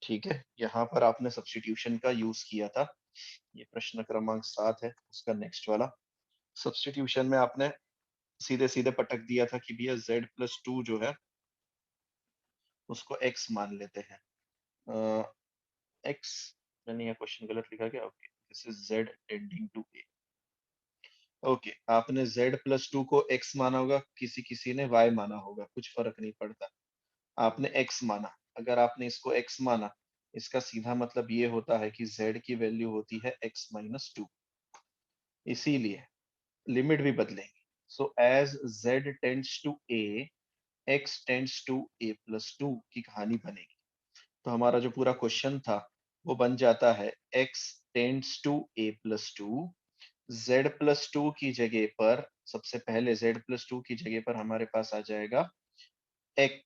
ठीक है, यहाँ पर आपने सब्स्टिट्यूशन का यूज किया था। ये प्रश्न क्रमांक 7 है, उसका नेक्स्ट वाला। सब्स्टिट्यूशन में आपने सीधे सीधे पटक दिया था कि भैया z+2 जो है उसको x मान लेते हैं। x, मैंने यहाँ क्वेश्चन गलत लिखा क्या? Okay, this is z tending to a। Okay, आपने z+2 को x माना होगा, किसी किसी ने y माना होगा, कुछ फर्क नहीं पड़ता। आपने x माना, अगर आपने इसको x माना, इसका सीधा मतलब ये होता है कि z की वैल्यू होती है x-2। इसीलिए लिमिट भी बदलेंगे। So as z tends to a, x tends to a+2 की कहानी बनेगी। तो हमारा जो पूरा क्वेश्चन था वो बन जाता है x tends to a+2, z+2 की जगह पर, सबसे पहले z+2 की जगह पर हमारे पास आ जाएगा x,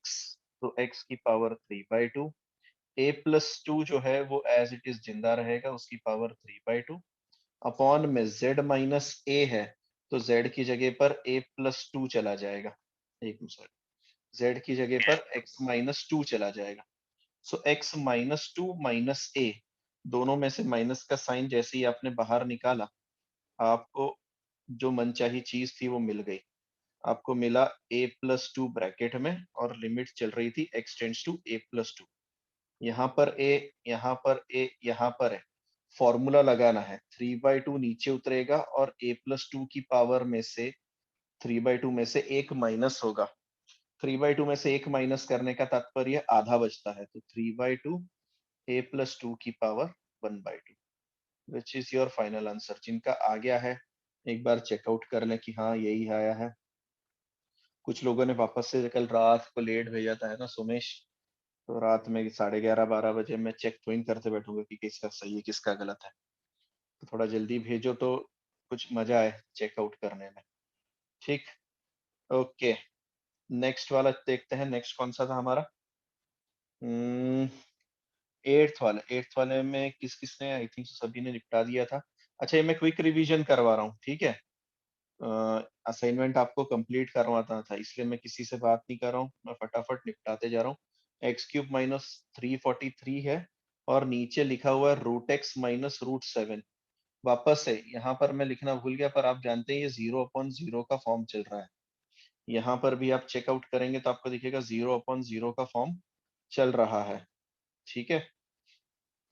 तो x की पावर 3/2, a+2 जो है वो एज इट इज जिंदा रहेगा, उसकी पावर 3/2, अपॉन में z माइनस a है, तो z की जगह पर a+2 चला जाएगा। एक मिनट, z की जगह पर x-2 चला जाएगा। सो x-2 माइनस a, दोनों में से माइनस का साइन जैसे ही आपने बाहर निकाला, आपको जो मनचाही चीज थी वो मिल गई। आपको मिला a+2 ब्रैकेट में, और लिमिट चल रही थी x टेंड्स टू a+2। यहाँ पर a, यहाँ पर a, यहाँ पर है, फॉर्मूला लगाना है। 3/2 नीचे उतरेगा और a+2 की पावर में से 3/2 में से एक माइनस होगा। 3/2 में से एक माइनस करने का तात्पर्य आधा बचता है, तो 3/2 a+2 की power 1/2, which is your final answer. जिनका आ गया है एक बार चेकआउट कर लें कि हाँ यही आया है। कुछ लोगों ने वापस से कल रात को लेट भेजा था, है ना सोमेश, तो रात में 11:30-12 बजे मैं चेक तो इन करते बैठूंगा कि किसका सही है किसका गलत है। तो थोड़ा जल्दी भेजो तो कुछ मजा आए चेकआउट करने में। ठीक, ओके। नेक्स्ट वाला देखते हैं, नेक्स्ट कौन सा था हमारा? एट्थ वाले में किस किसने, आई थिंक सभी ने निपटा दिया था। अच्छा, ये मैं क्विक रिवीजन करवा रहा हूँ, ठीक है? असाइनमेंट आपको कंप्लीट करवाता था, इसलिए मैं किसी से बात नहीं कर रहा हूँ, मैं फटाफट निपटाते जा रहा हूँ। x³ -343 है, और नीचे लिखा हुआ है √x-√7। वापस से यहाँ पर मैं लिखना भूल गया, पर आप जानते हैं ये 0/0 का फॉर्म चल रहा है। यहाँ पर भी आप चेकआउट करेंगे तो आपको दिखेगा 0/0 का फॉर्म चल रहा है। ठीक है,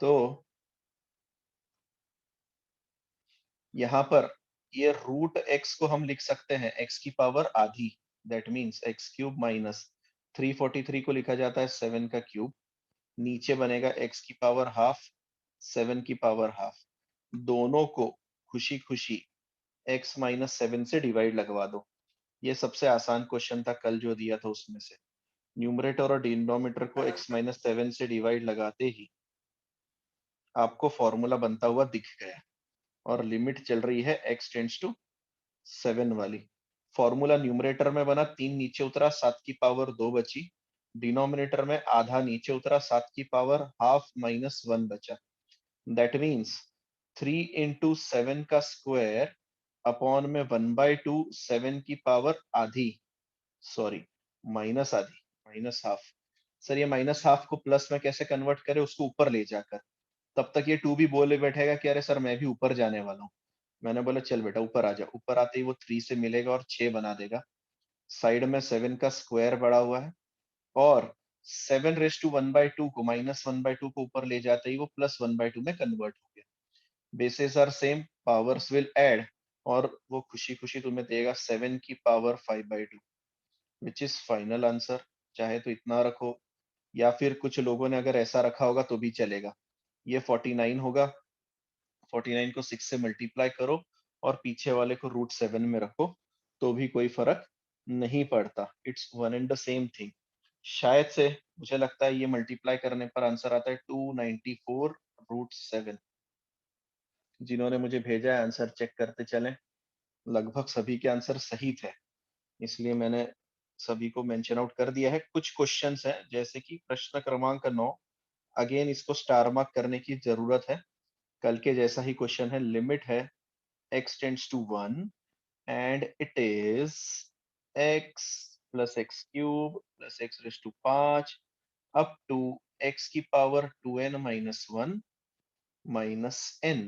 तो यहाँ पर ये √x को हम लिख सकते हैं x की पावर आधी, दैट मीन्स x³ - 343 को लिखा जाता है 7 का क्यूब, नीचे बनेगा x की पावर हाफ, 7 की पावर हाफ। दोनों को खुशी खुशी x-7 से डिवाइड लगवा दो। ये सबसे आसान क्वेश्चन था कल जो दिया था उसमें से। न्यूमरेटर और डिनोमिनेटर को x-7 से डिवाइड लगाते ही आपको फॉर्मूला बनता हुआ दिख गया, और लिमिट चल रही है x टेंड्स टू 7 वाली। फॉर्मूला न्यूमरेटर में बना, 3 नीचे उतरा, 7 की पावर 2 बची। डिनोमिनेटर में आधा नीचे उतरा, 7 की पावर हाफ -1 बचा। दैट मीन्स 3 इंटू 7 का स्क्वायर अपॉन में 1/2 7 की पावर आधी, सॉरी माइनस आधी, माइनस हाफ। सर ये माइनस हाफ को प्लस में कैसे कन्वर्ट करें, उसको ऊपर ले जाकर। तब तक ये 2 भी बोले बैठेगा कि अरे सर मैं भी ऊपर जाने वाला हूँ। मैंने बोला चल बेटा ऊपर आ जा। ऊपर आते ही वो 3 से मिलेगा और 6 बना देगा। साइड में 7 का स्क्वायर बढ़ा हुआ है, और 7^1/2 को -1/2 को ऊपर ले जाते ही वो +1/2 में कन्वर्ट हो गया। Bases are same, powers will add, और वो खुशी खुशी तुम्हें देगा 7 की power 5/2, which is final answer. चाहे तो इतना रखो, या फिर कुछ लोगों ने अगर ऐसा रखा होगा तो भी चलेगा। ये 49 होगा, 49 को 6 से मल्टीप्लाई करो और पीछे वाले को √7 में रखो, तो भी कोई फर्क नहीं पड़ता। It's one and the same thing. शायद से मुझे लगता है ये मल्टीप्लाई करने पर आंसर आता है 294 √7। जिन्होंने मुझे भेजा है आंसर चेक करते चलें, लगभग सभी के आंसर सही थे, इसलिए मैंने सभी को मेंशन आउट कर दिया है। कुछ क्वेश्चंस हैं जैसे कि प्रश्न क्रमांक 9, अगेन इसको स्टार मार्क करने की जरूरत है। कल के जैसा ही क्वेश्चन है, लिमिट है x tends to 1 and it is x plus x cube plus x raised to 5 up to x की power 2n minus 1 minus n,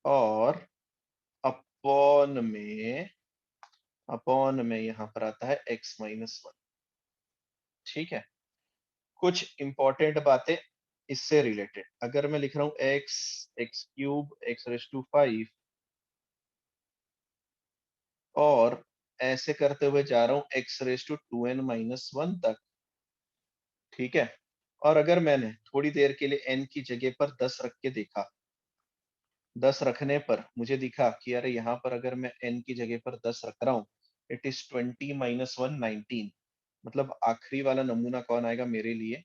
और अपॉन में यहाँ पर आता है x माइनस 1। ठीक है, कुछ इंपॉर्टेंट बातें इससे रिलेटेड। अगर मैं लिख रहा हूँ x cube x raise to 5, और ऐसे करते हुए जा रहा हूँ x raise to 2n minus 1 तक, ठीक है, और अगर मैंने थोड़ी देर के लिए n की जगह पर 10 रख के देखा, 10 रखने पर मुझे दिखा कि अरे यहाँ पर अगर मैं n की जगह पर 10 रख रहा हूँ, इट इज 20 माइनस 1 19, मतलब आखिरी वाला नमूना कौन आएगा मेरे लिए,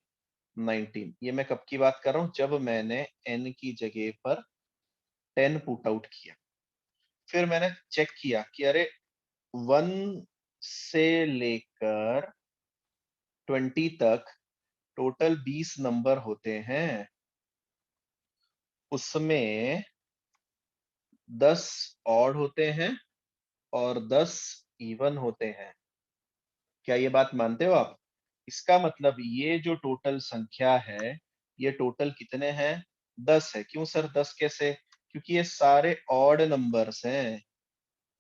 19। ये मैं कब की बात कर रहा हूँ, जब मैंने n की जगह पर 10 पुट आउट किया। फिर मैंने चेक किया कि अरे 1 से लेकर 20 तक टोटल 20 नंबर होते हैं, उसमें 10 ऑड होते हैं और 10 इवन होते हैं। क्या ये बात मानते हो आप? इसका मतलब ये जो टोटल संख्या है, ये टोटल कितने हैं, 10 है। क्यों सर 10 कैसे? क्योंकि ये सारे ऑड नंबर्स हैं,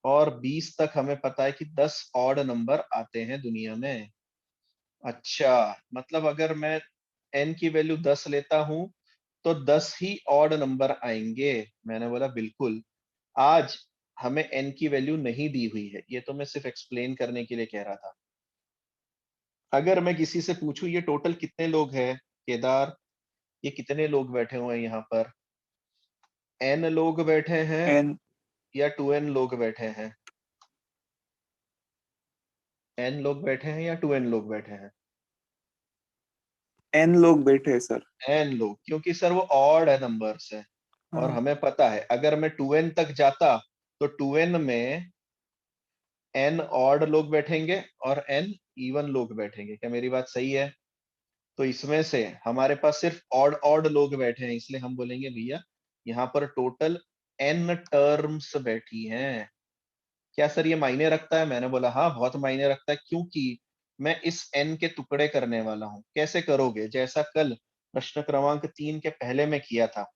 और 20 तक हमें पता है कि 10 ऑड नंबर आते हैं दुनिया में। अच्छा, मतलब अगर मैं n की वैल्यू 10 लेता हूं तो 10 ही ऑड नंबर आएंगे। मैंने बोला बिल्कुल। आज हमें n की वैल्यू नहीं दी हुई है, ये तो मैं सिर्फ एक्सप्लेन करने के लिए कह रहा था। अगर मैं किसी से पूछूं ये टोटल कितने लोग हैं केदार, ये कितने लोग बैठे हुए हैं यहाँ पर, n लोग बैठे हैं एन या 2n लोग बैठे हैं? n लोग बैठे हैं या 2n लोग बैठे हैं? एन लोग बैठे हैं सर। n लोग, क्योंकि सर वो ऑड है नंबर्स है, और हाँ। हमें पता है अगर मैं 2n तक जाता तो 2n में n ऑड लोग बैठेंगे और n इवन लोग बैठेंगे। क्या मेरी बात सही है? तो इसमें से हमारे पास सिर्फ ऑड ऑड लोग बैठे हैं, इसलिए हम बोलेंगे भैया यहाँ पर टोटल n टर्म्स बैठी हैं। क्या सर ये मायने रखता है? मैंने बोला हाँ बहुत मायने रखता है, क्योंकि मैं इस n के टुकड़े करने वाला हूँ। कैसे करोगे? जैसा कल प्रश्न क्रमांक 3 के पहले में किया था,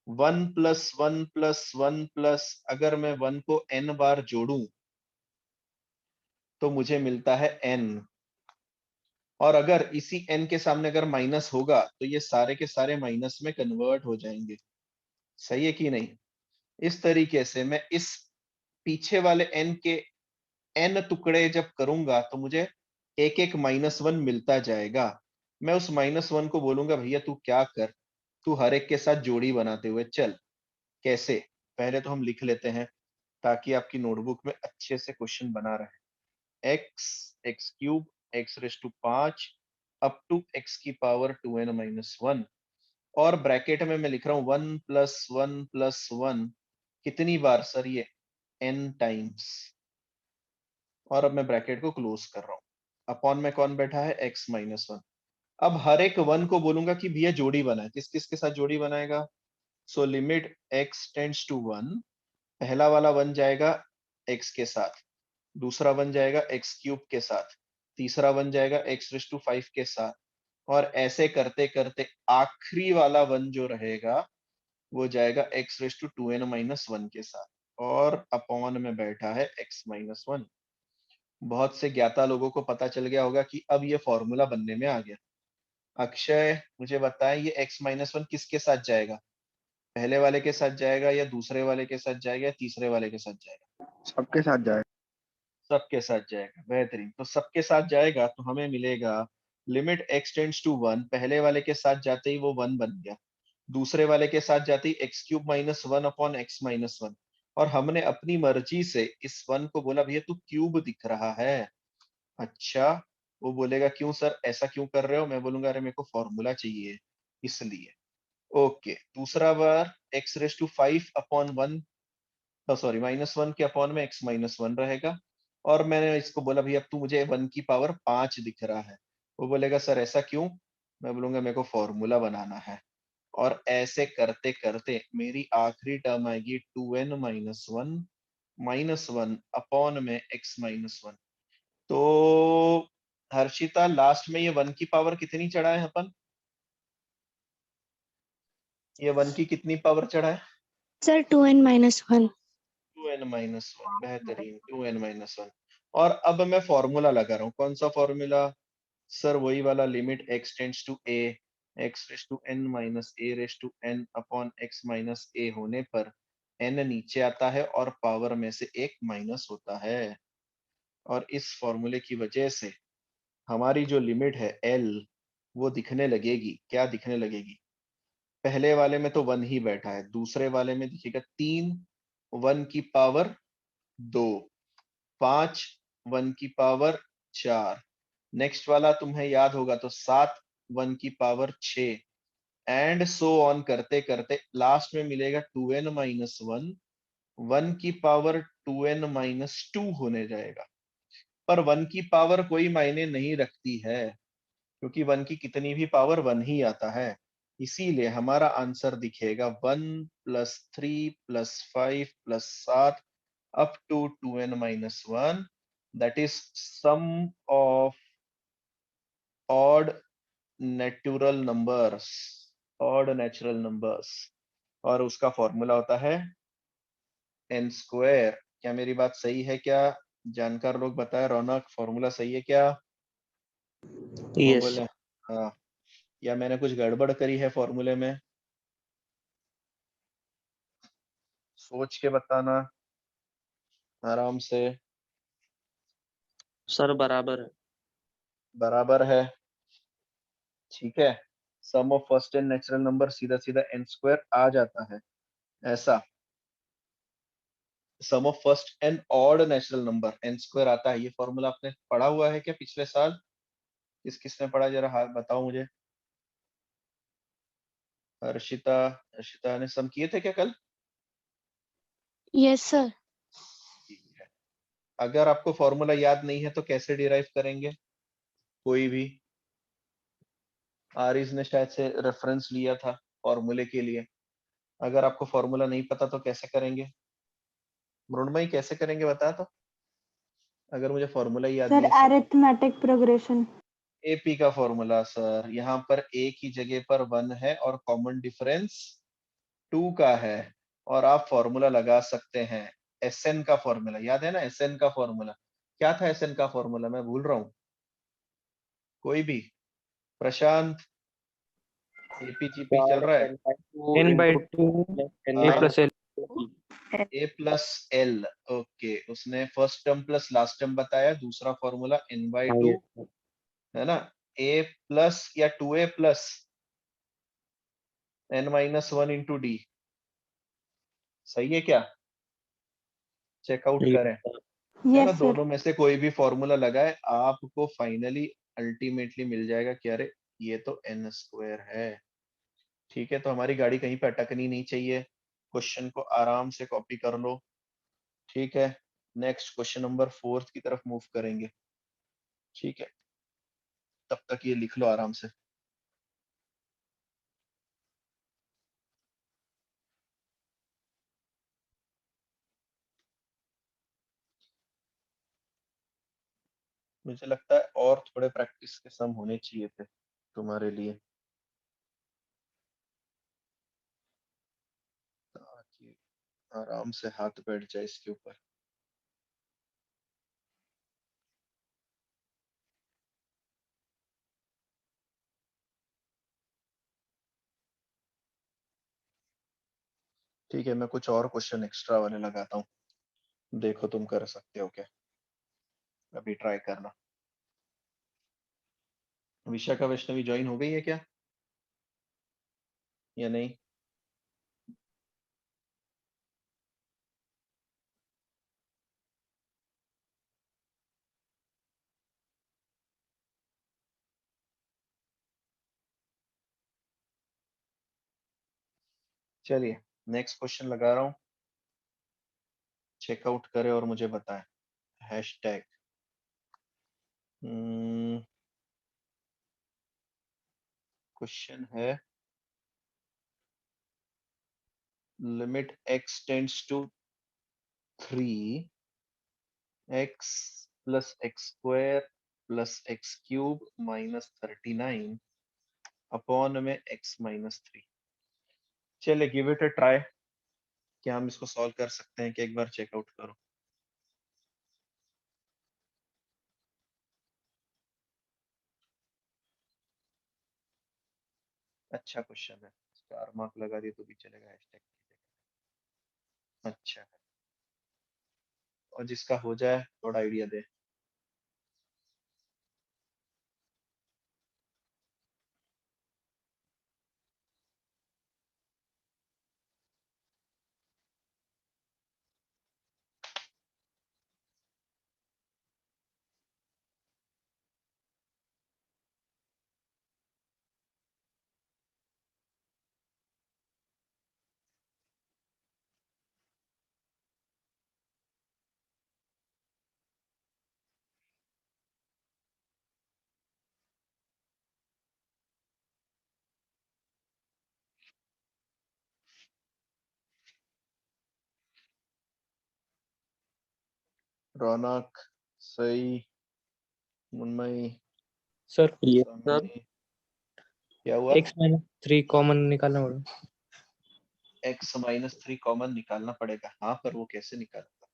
1 प्लस 1 प्लस 1 प्लस, अगर मैं 1 को n बार जोड़ूं तो मुझे मिलता है n, और अगर इसी n के सामने अगर माइनस होगा तो ये सारे के सारे माइनस में कन्वर्ट हो जाएंगे। सही है कि नहीं? इस तरीके से मैं इस पीछे वाले n के n टुकड़े जब करूंगा तो मुझे एक एक माइनस 1 मिलता जाएगा। मैं उस माइनस 1 को बोलूंगा भैया तू क्या कर, तू हर एक के साथ जोड़ी बनाते हुए चल। कैसे? पहले तो हम लिख लेते हैं ताकि आपकी नोटबुक में अच्छे से क्वेश्चन बना रहे। X x cube x raise to 5 up to x की पावर 2n माइनस 1, और ब्रैकेट में मैं लिख रहा हूँ 1 प्लस 1 प्लस 1, कितनी बार सर? ये n टाइम्स, और अब मैं ब्रैकेट को क्लोज कर रहा हूँ। अपॉन में कौन बैठा है? x minus 1। अब हर एक 1 को बोलूंगा कि भैया जोड़ी बनाए, किस किस के साथ जोड़ी बनाएगा? So limit x tends to 1, पहला वाला बन जाएगा x के साथ, दूसरा बन जाएगा एक्स क्यूब के साथ, तीसरा बन जाएगा एक्स रेस टू 5 के साथ, और ऐसे करते करते आखिरी वाला वन जो रहेगा वो जाएगा x raise to 2n minus 1 के साथ, और अपॉन में बैठा है x माइनस 1। बहुत से ज्ञाता लोगों को पता चल गया होगा कि अब ये फॉर्मूला बनने में आ गया। अक्षय मुझे बताएं ये x माइनस 1 किसके साथ जाएगा? पहले वाले के साथ जाएगा या दूसरे वाले के साथ जाएगा या तीसरे वाले के साथ जाएगा? सबके साथ जाए। सबके साथ जाएगा। बेहतरीन। तो सबके साथ जाएगा तो हमें मिलेगा लिमिट x टेंड्स टू 1, पहले वाले के साथ जाते ही वो 1 बन गया, दूसरे वाले के साथ जाते ही x cube minus 1 upon x minus 1, और हमने अपनी मर्जी से इस 1 को बोला भैया तू क्यूब दिख रहा है। अच्छा, वो बोलेगा क्यों सर ऐसा क्यों कर रहे हो? मैं बोलूंगा अरे मेरे को फॉर्मूला चाहिए इसलिए। ओके, दूसरा बार x raise to 5 upon 1, sorry minus 1 के अपॉन में एक्स माइनस 1 रहेगा, और मैंने इसको बोला भैया अब तू मुझे 1 की पावर 5 दिख रहा है। वो बोलेगा सर ऐसा क्यों? मैं बोलूंगा मेरे को फॉर्मूला बनाना है, और ऐसे करते करते मेरी आखिरी टर्म आएगी 2n माइनस वन अपॉन में x माइनस 1। तो हर्षिता लास्ट में ये 1 की पावर कितनी चढ़ाए अपन? ये 1 की कितनी पावर चढ़ा है? Sir 2n-1। 2n-1, बेहतरीन, 2n-1। और अब मैं फॉर्मूला लगा रहा हूँ, कौन सा फॉर्मूला सर? वही वाला, limit x tends to a, x raise to n minus a raise to n upon x minus a होने पर n नीचे आता है और पावर में से एक माइनस होता है। और इस फॉर्मूले की वजह से हमारी जो लिमिट है l, वो दिखने लगेगी। क्या दिखने लगेगी? पहले वाले में तो 1 ही बैठा है, दूसरे वाले में दिखेगा 3 1 की पावर 2, 5 1 की पावर 4, नेक्स्ट वाला तुम्हें याद होगा तो 7 1 की पावर 6, एंड सो ऑन करते करते लास्ट में मिलेगा 2n-1 1 की पावर 2n-2 होने जाएगा। पर 1 की पावर कोई मायने नहीं रखती है, क्योंकि 1 की कितनी भी पावर 1 ही आता है। इसीलिए हमारा आंसर दिखेगा 1 plus 3 plus 5 plus 7 up to 2n-1, that is sum of odd natural numbers, odd natural numbers, और उसका फॉर्मूला होता है n स्क्वायर। क्या मेरी बात सही है क्या? जानकार लोग बताए, रौनक फॉर्मूला सही है क्या? वो यस बोले हाँ, या मैंने कुछ गड़बड़ करी है फॉर्मूले में? सोच के बताना आराम से। सर बराबर है। बराबर है, ठीक है। Sum of first n natural number सीधा सीधा n स्क्वायर आ जाता है। ऐसा sum of first n odd natural number n square आता है। ये फॉर्मूला आपने पढ़ा हुआ है क्या पिछले साल? किसने पढ़ा, जरा हाथ बताओ मुझे। हर्षिता, हर्षिता ने सम किए थे क्या कल? Yes sir. ठीक है। अगर आपको फॉर्मूला याद नहीं है तो कैसे डिराइव करेंगे? कोई भी, आरिज ने शायद से रेफरेंस लिया था फॉर्मूले के लिए। अगर आपको फॉर्मूला नहीं पता तो कैसे करेंगे? मृणमयी कैसे करेंगे बता तो, अगर मुझे फॉर्मूला याद सर नहीं है। Arithmetic progression. एपी का फॉर्मूला सर, यहाँ पर ए की जगह पर 1 है और कॉमन डिफरेंस 2 का है, और आप फॉर्मूला लगा सकते हैं। एसएन का फॉर्मूला याद है ना? एसएन का फॉर्मूला क्या था? एसएन का फॉर्मूला मैं भूल रहा हूँ। कोई भी? प्रशांत, एपीजीपी चल रहा है? n/2 a हाँ, plus l। ए प्लस एल। ओके, उसने first term plus last term बताया, दूसरा फॉर्मूला एन बाई हाँ, टू, yes। है ना? ए प्लस या 2a plus n-1 into D, सही है क्या? चेकआउट Yes, करें, sir। है ना? Yes sir. दोनों में से कोई भी फॉर्मूला लगाए, आपको फाइनली अल्टीमेटली मिल जाएगा कि अरे ये तो n स्क्वायर है। ठीक है, तो हमारी गाड़ी कहीं पे अटकनी नहीं चाहिए। क्वेश्चन को आराम से कॉपी कर लो, ठीक है। नेक्स्ट क्वेश्चन नंबर 4 की तरफ मूव करेंगे, ठीक है। तब तक ये लिख लो आराम से। मुझे लगता है और थोड़े प्रैक्टिस के सम होने चाहिए थे तुम्हारे लिए, ताकि आराम से हाथ बैठ जाए इसके ऊपर। ठीक है, मैं कुछ और क्वेश्चन एक्स्ट्रा वाले लगाता हूँ, देखो तुम कर सकते हो क्या, अभी ट्राई करना। विशाखा वैष्णवी ज्वाइन हो गई है क्या, या नहीं? चलिए नेक्स्ट क्वेश्चन लगा रहा हूँ, चेकआउट करे और मुझे बताएं। हैशटैग क्वेश्चन है, limit x tends to 3 x plus x square plus x cube minus 39 upon में x माइनस 3। चलिए गिव इट अ ट्राई, क्या हम इसको सॉल्व कर सकते हैं कि एक बार चेकआउट करो। अच्छा क्वेश्चन है, 4 मार्क लगा दिए तो भी चलेगा, हैशटैग अच्छा है। और जिसका हो जाए थोड़ा आइडिया दे। रौनक, सही, मुन्मयी, सर ये सर समी, क्या हुआ? x-3 कॉमन निकालना पड़ेगा। x-3 कॉमन निकालना पड़ेगा, हाँ पर वो कैसे निकालूंगा?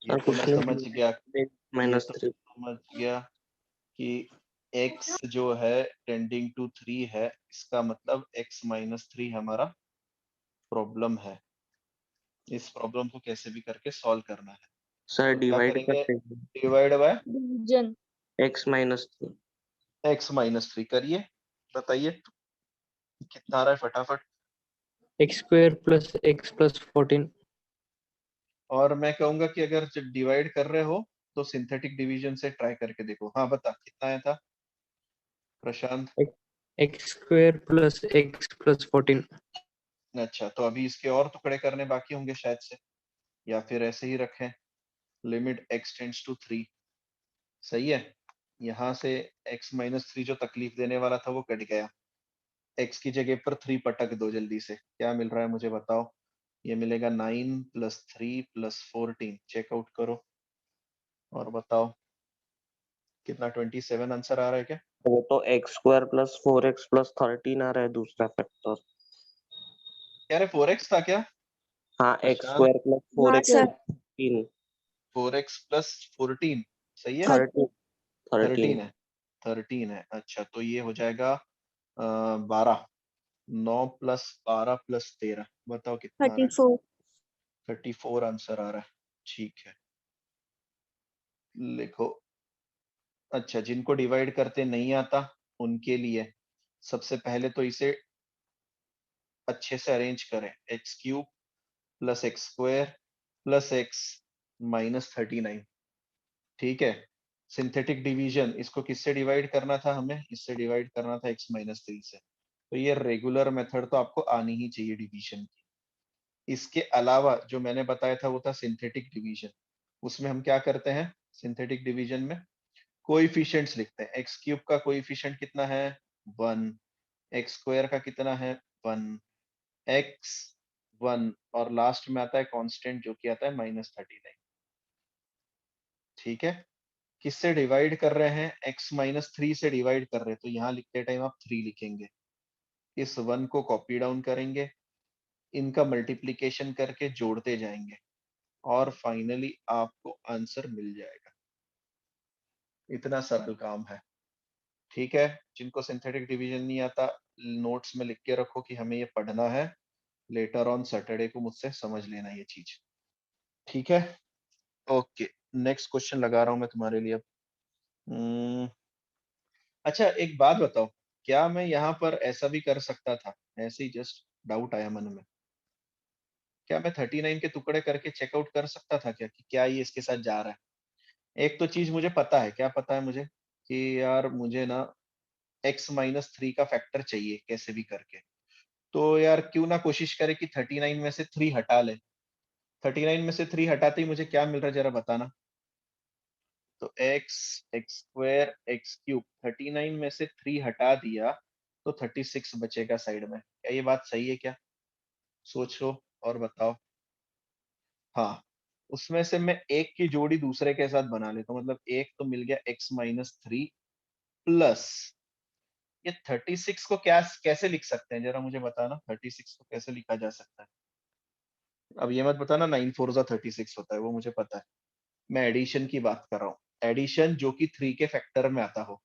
ये सर तो कुछ मैं समझ नहीं, गया, ये तो -3। समझ गया कि x जो है टेंडिंग टू 3 है, इसका मतलब x-3 हमारा प्रॉब्लम है। इस प्रॉब्लम को कैसे भी करके सॉल्व करना है, सर तो क्या डिवाइड करेंगे? करते हैं divide by division. x-3। x-3 करिए, बताइए कितना आ रहा है फटाफट। x² + x + 14। और मैं कहूंगा कि अगर जब डिवाइड कर रहे हो तो सिंथेटिक डिवीजन से ट्राई करके देखो। हाँ बता कितना आया था प्रशांत? x² + x + 14। अच्छा, तो अभी इसके और टुकड़े करने बाकी होंगे शायद से, या फिर ऐसे ही रखें, लिमिट x टेंड्स टू 3। सही है, यहाँ से x-3 जो तकलीफ देने वाला था वो कट गया, x की जगह पर 3 पटक दो जल्दी से, क्या मिल रहा है मुझे बताओ? ये मिलेगा 9 + 3 + 14, चेकआउट करो और बताओ कितना, 27 आंसर आ रहा है क्या? वो तो x² + 4x + 13 आ रहा है दूसरा फैक्टर। क्या रे 4x था क्या हाँ, प्रशांत? x² + हाँ 4x सर। + 13। 4x + 14 सही है, 13 13 13। है, 13 है। अच्छा तो ये हो जाएगा 12, 9 + 12 + 13, बताओ कितना आ रहा है? 34। 34 आंसर आ रहा है, ठीक है लिखो। अच्छा, जिनको डिवाइड करते नहीं आता उनके लिए सबसे पहले तो इसे अच्छे से अरेंज करें, x³ + x² + x-39, ठीक है। सिंथेटिक डिवीजन, इसको किससे डिवाइड करना था हमें? इससे डिवाइड करना था x-3 से, तो ये रेगुलर मेथड तो आपको आनी ही चाहिए डिवीजन की। इसके अलावा जो मैंने बताया था वो था सिंथेटिक डिवीजन, उसमें हम क्या करते हैं सिंथेटिक डिवीजन में? कोएफिशिएंट्स लिखते हैं। x³ का कोएफिशिएंट कितना है? 1, x² का कितना है? 1, x 1, और लास्ट में आता है कांस्टेंट जो कि आता है -39, ठीक है। किससे डिवाइड कर रहे हैं? x-3 से डिवाइड कर रहे हैं, तो यहाँ लिखते टाइम आप 3 लिखेंगे, इस 1 को कॉपी डाउन करेंगे, इनका मल्टीप्लिकेशन करके जोड़ते जाएंगे और फाइनली आपको आंसर मिल जाएगा। इतना सरल काम है, ठीक है। जिनको सिंथेटिक डिवीजन नहीं आता, नोट्स में लिख के रखो कि हमें ये पढ़ना है, लेटर ऑन सैटरडे को मुझसे समझ लेना ये चीज, ठीक है। ओके, नेक्स्ट क्वेश्चन लगा रहा हूं मैं तुम्हारे लिए अब। हम्म, अच्छा एक बात बताओ, क्या मैं यहाँ पर ऐसा भी कर सकता था, ऐसे ही जस्ट डाउट आया मन में, क्या मैं 39 के टुकड़े करके चेकआउट कर सकता था क्या कि क्या ये इसके साथ जा रहा है? एक तो चीज मुझे पता है, क्या पता है मुझे कि यार मुझे ना x-3 का फैक्टर चाहिए कैसे भी करके, तो यार क्यों ना कोशिश करे कि 39 में से 3 हटा ले। 39 में से 3 हटाते ही मुझे क्या मिल रहा है जरा बताना। तो x, x² x³ 39 में से 3 हटा दिया तो 36 बचेगा साइड में, क्या ये बात सही है क्या? सोचो और बताओ। हाँ, उसमें से मैं एक की जोड़ी दूसरे के साथ बना लेता हूँ, मतलब एक तो मिल गया x-3 प्लस ये 36 को क्या कैसे लिख सकते हैं, जरा मुझे बताना 36 को कैसे लिखा जा सकता है। अब ये मत बताना 9 4 जा 36 होता है, वो मुझे पता है। मैं एडिशन की बात कर रहा हूँ, एडिशन जो कि 3 के फैक्टर में आता हो।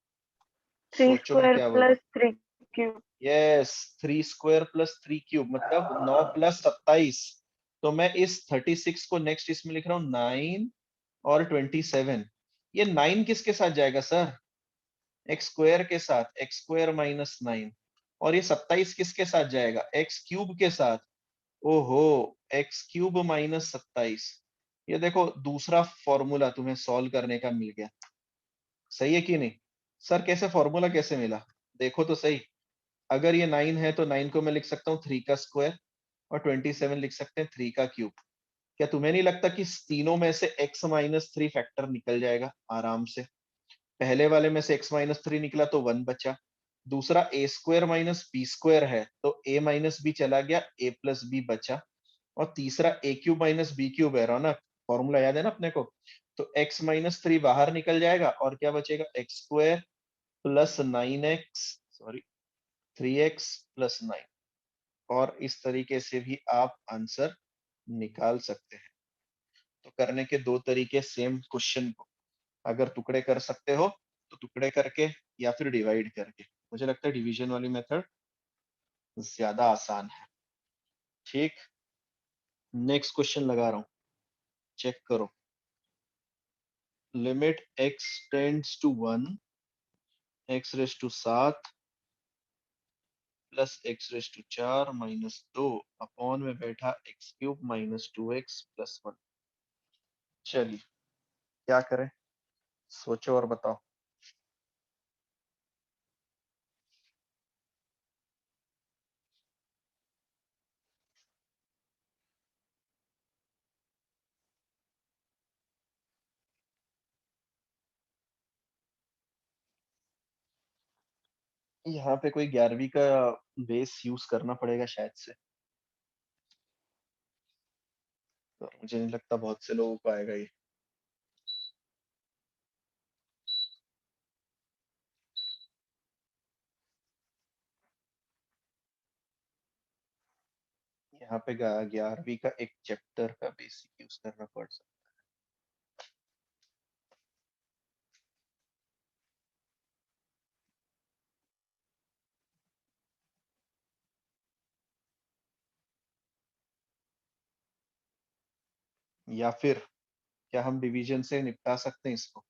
3 सोचो मैं square क्या बोल रहा हूँ। plus 3 cube. Yes, 3 square plus 3 cube मतलब 9 प्लस 27। तो मैं इस 36 को नेक्स्ट इसमें लिख रहा हूँ 9 और 27। ये 9 किसके साथ जाएगा सर? एक्स स्क्वायर के साथ, एक्स स्क्वायर माइनस 9। और ये 27 किसके साथ जाएगा? एक्स क्यूब के साथ। ओहो, एक्स क्यूब माइनस 27। ये देखो दूसरा फॉर्मूला तुम्हें सॉल्व करने का मिल गया। सही है कि नहीं? सर कैसे फॉर्मूला कैसे मिला? देखो तो सही। अगर ये 9 है तो 9 को मैं लिख सकता हूँ 3 का स्क्वायर और 27 लिख सकते हैं 3 का क्यूब। क्या तुम्हें नहीं लगता कि इस तीनों में से x माइनस 3 फैक्टर निकल जाएगा आराम से? पहले वाले में से x माइनस 3 निकला तो 1 बचा। दूसरा a square minus B square है तो a माइनस बी चला गया, a प्लस बी बचा। और तीसरा a cube minus B cube है, रौनक फॉर्मूला याद है ना अपने को? तो x माइनस 3 बाहर निकल जाएगा और क्या बचेगा? X square plus 9x, sorry 3x plus 9। और इस तरीके से भी आप आंसर निकाल सकते हैं। तो करने के दो तरीके सेम क्वेश्चन को, अगर टुकड़े कर सकते हो तो टुकड़े करके या फिर डिवाइड करके। मुझे लगता है डिवीजन वाली मेथड ज्यादा आसान है। ठीक, नेक्स्ट क्वेश्चन लगा रहा हूं, चेक करो। Limit x tends to 1, x raise to 7 plus x raise to 4 minus 2 upon में बैठा x cube minus 2x plus 1। चलिए क्या करें, सोचो और बताओ। यहाँ पे कोई 11वीं का बेस यूज करना पड़ेगा शायद से, तो मुझे नहीं लगता बहुत से लोगों को आएगा ये। यहाँ पे 11वीं का एक चैप्टर का बेसिक यूज करना पड़ सकता है। या फिर क्या हम डिवीजन से निपटा सकते हैं इसको?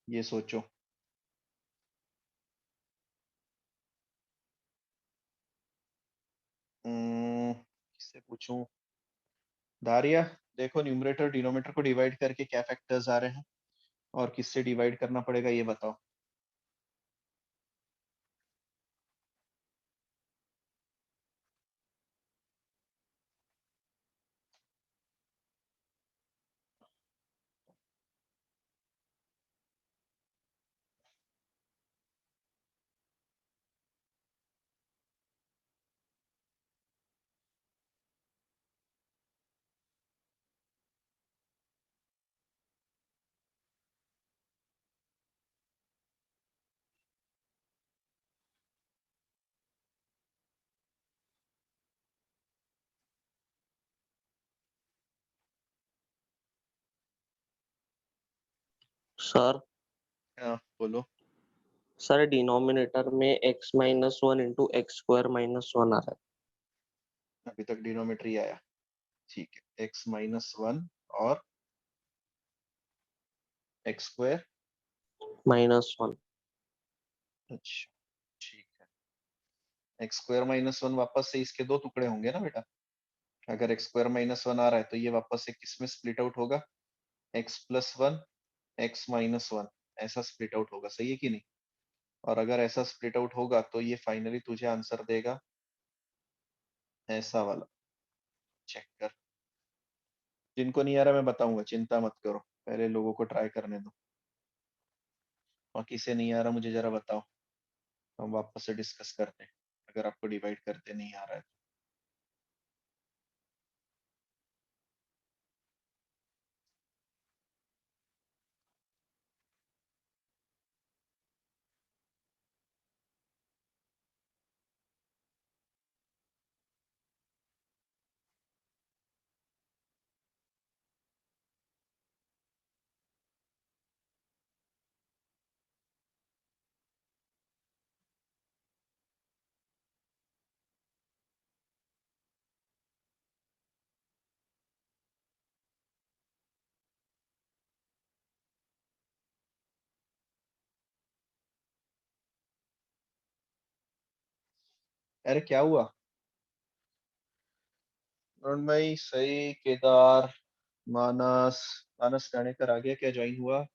ये सोचो। किससे पूछूं? दारिया, देखो न्यूमरेटर डिनोमिनेटर को डिवाइड करके क्या फैक्टर्स आ रहे हैं और किससे डिवाइड करना पड़ेगा ये बताओ। सर हाँ बोलो। सर डिनोमिनेटर में x minus 1 into x square minus 1 आ रहा अभी तक डिनोमिनेटर ही आया। ठीक है, x माइनस 1 और एक्स स्क्वायर। है माइनस 1। अच्छा ठीक है, एक्स स्क्वायर माइनस 1 वापस से इसके दो टुकड़े होंगे ना बेटा। अगर एक्स स्क्वायर माइनस 1 आ रहा है तो ये वापस से किस में स्प्लिट आउट होगा? एक्स प्लस 1 एक्स माइनस 1, ऐसा स्प्लिट आउट होगा, सही है कि नहीं? और अगर ऐसा स्प्लिट आउट होगा तो ये फाइनली तुझे आंसर देगा ऐसा वाला। चेक कर, जिनको नहीं आ रहा मैं बताऊंगा, चिंता मत करो, पहले लोगों को ट्राई करने दो। और किसे नहीं आ रहा मुझे जरा बताओ, हम वापस से डिस्कस करते हैं, अगर आपको डिवाइड करते नहीं आ रहा है तो। अरे क्या हुआ? अरुण भाई सही, केदार, मानस, मानस नाणेकर आ गया क्या, ज्वाइन हुआ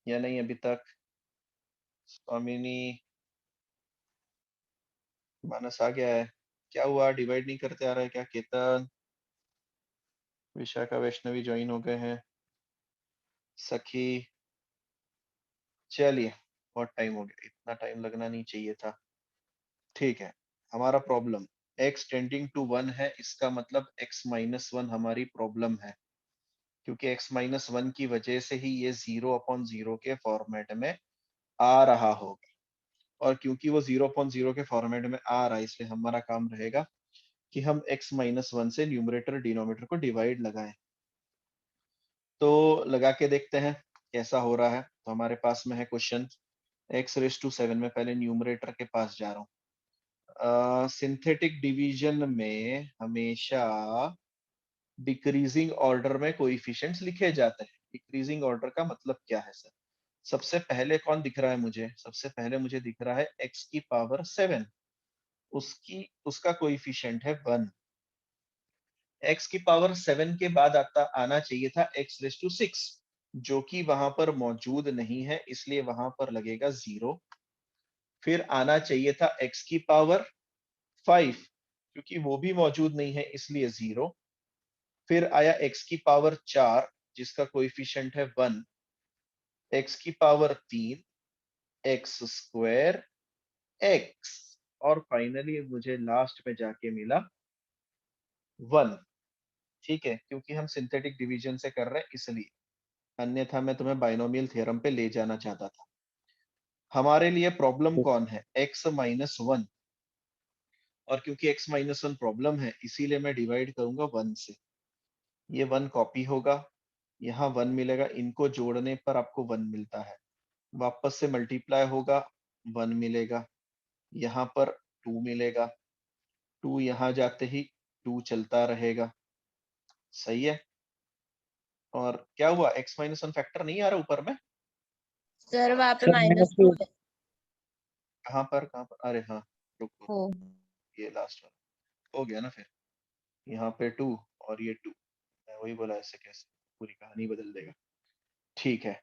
या नहीं अभी तक? स्वामिनी, मानस आ गया है? क्या हुआ, डिवाइड नहीं करते आ रहा है क्या? केतन, विशाखा, वैष्णवी ज्वाइन हो गए हैं, सखी। चलिए, बहुत टाइम हो गया, इतना टाइम लगना नहीं चाहिए था। ठीक है, हमारा प्रॉब्लम x टेंडिंग टू 1 है, इसका मतलब x माइनस 1 हमारी प्रॉब्लम है, क्योंकि x माइनस 1 की वजह से ही ये 0/0 के फॉर्मेट में आ रहा होगा, और क्योंकि वो 0/0 के फॉर्मेट में आ रहा है, इसलिए हमारा काम रहेगा कि हम x माइनस 1 से न्यूमरेटर डिनोमिनेटर को डिवाइड लगाएं। तो लगा के देखते हैं कैसा हो रहा है। तो हमारे पास में है क्वेश्चन x⁻⁷ में, पहले न्यूमरेटर के पास जा रहा हूँ। सिंथेटिक डिवीजन में हमेशा डिक्रीजिंग ऑर्डर में कोएफिशिएंट्स लिखे जाते हैं। डिक्रीजिंग ऑर्डर का मतलब क्या है सर? सबसे पहले कौन दिख रहा है मुझे? सबसे पहले मुझे दिख रहा है x⁻⁷, उसका कोएफिशिएंट है 1। x⁻⁷ के बाद आना चाहिए था x⁻⁶, जो कि वहां पर मौजूद नहीं है, इसलिए वहां पर लगेगा 0। फिर आना चाहिए था x⁻⁵, क्योंकि वो भी मौजूद नहीं है, इसलिए 0। फिर आया x⁻⁴, जिसका कोएफिशिएंट है 1, x⁻3, x², x, और फाइनली मुझे लास्ट में जाके मिला 1। ठीक है, क्योंकि हम सिंथेटिक डिवीजन से कर रहे हैं इसलिए, अन्यथा मैं तुम्हें बाइनोमियल थ्योरम पे ले जाना चाहता था। हमारे लिए प्रॉब्लम कौन है? x-1, और क्योंकि x-1 प्रॉब्लम है, इसीलिए मैं डिवाइड करूंगा 1 से। ये 1 कॉपी होगा, यहाँ 1 मिलेगा, इनको जोड़ने पर आपको 1 मिलता है, वापस से मल्टीप्लाई होगा, 1 मिलेगा, यहाँ पर 2 मिलेगा, 2 यहाँ जाते ही 2 चलता रहेगा। सही है। और क्या हुआ, x-1 फैक्टर नहीं आ रहा ऊपर में? सर वहाँ पे सर -2 है। कहाँ पर, कहाँ पर? अरे हाँ, रुको, हो ये लास्ट वाला हो गया ना। फिर यहाँ पे 2 और ये 2, मैं वही बोला, ऐसे कैसे पूरी कहानी बदल देगा। ठीक है,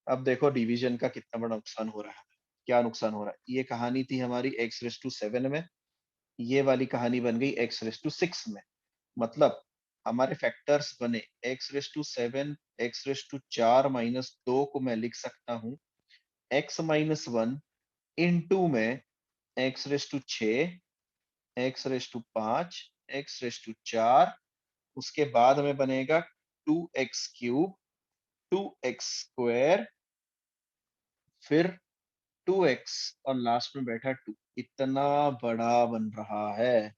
अब देखो डिवीजन का कितना बड़ा नुकसान हो रहा है। क्या नुकसान हो रहा है? ये कहानी थी हमारी x⁻⁷ में, ये वाली कहानी बन गई x⁻⁶ में। मतलब हमारे फैक्टर्स बने x⁻⁷, x⁻⁴-2 को मैं लिख सकता हूँ x-1 इंटू में x⁻⁶, x⁻⁵, x⁻⁴, उसके बाद में बनेगा 2x³, 2x², फिर 2x, और लास्ट में बैठा 2। इतना बड़ा बन रहा है।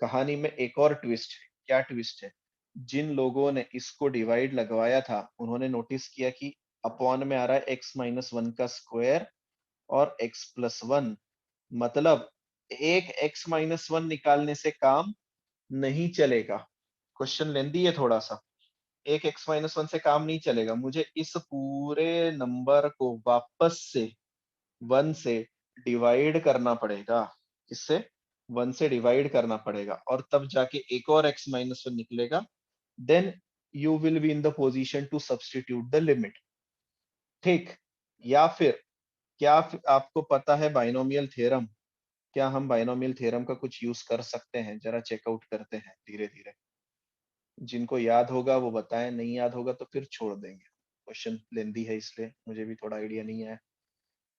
कहानी में एक और ट्विस्ट है। क्या ट्विस्ट है? जिन लोगों ने इसको डिवाइड लगवाया था, उन्होंने नोटिस किया कि अपॉन में आ रहा है x-1 का स्क्वायर और x+1, मतलब एक x-1 निकालने से काम नहीं चलेगा। क्वेश्चन लेंदी है थोड़ा सा, एक x-1 से काम नहीं चलेगा। मुझे इस पूरे नंबर को वापस से 1 से डिवाइड करना पड़ेगा। किससे? 1 से डिवाइड करना पड़ेगा, और तब जाके एक और x-1 निकलेगा। Then you will be in the position to substitute the limit. ठीक, या फिर आपको पता है बाइनोमियल थ्योरम? क्या हम बाइनोमियल थ्योरम का कुछ यूज कर सकते हैं? जरा चेकआउट करते हैं धीरे धीरे। जिनको याद होगा वो बताएं, नहीं याद होगा तो फिर छोड़ देंगे। क्वेश्चन लेंदी है, इसलिए मुझे भी थोड़ा आइडिया नहीं है।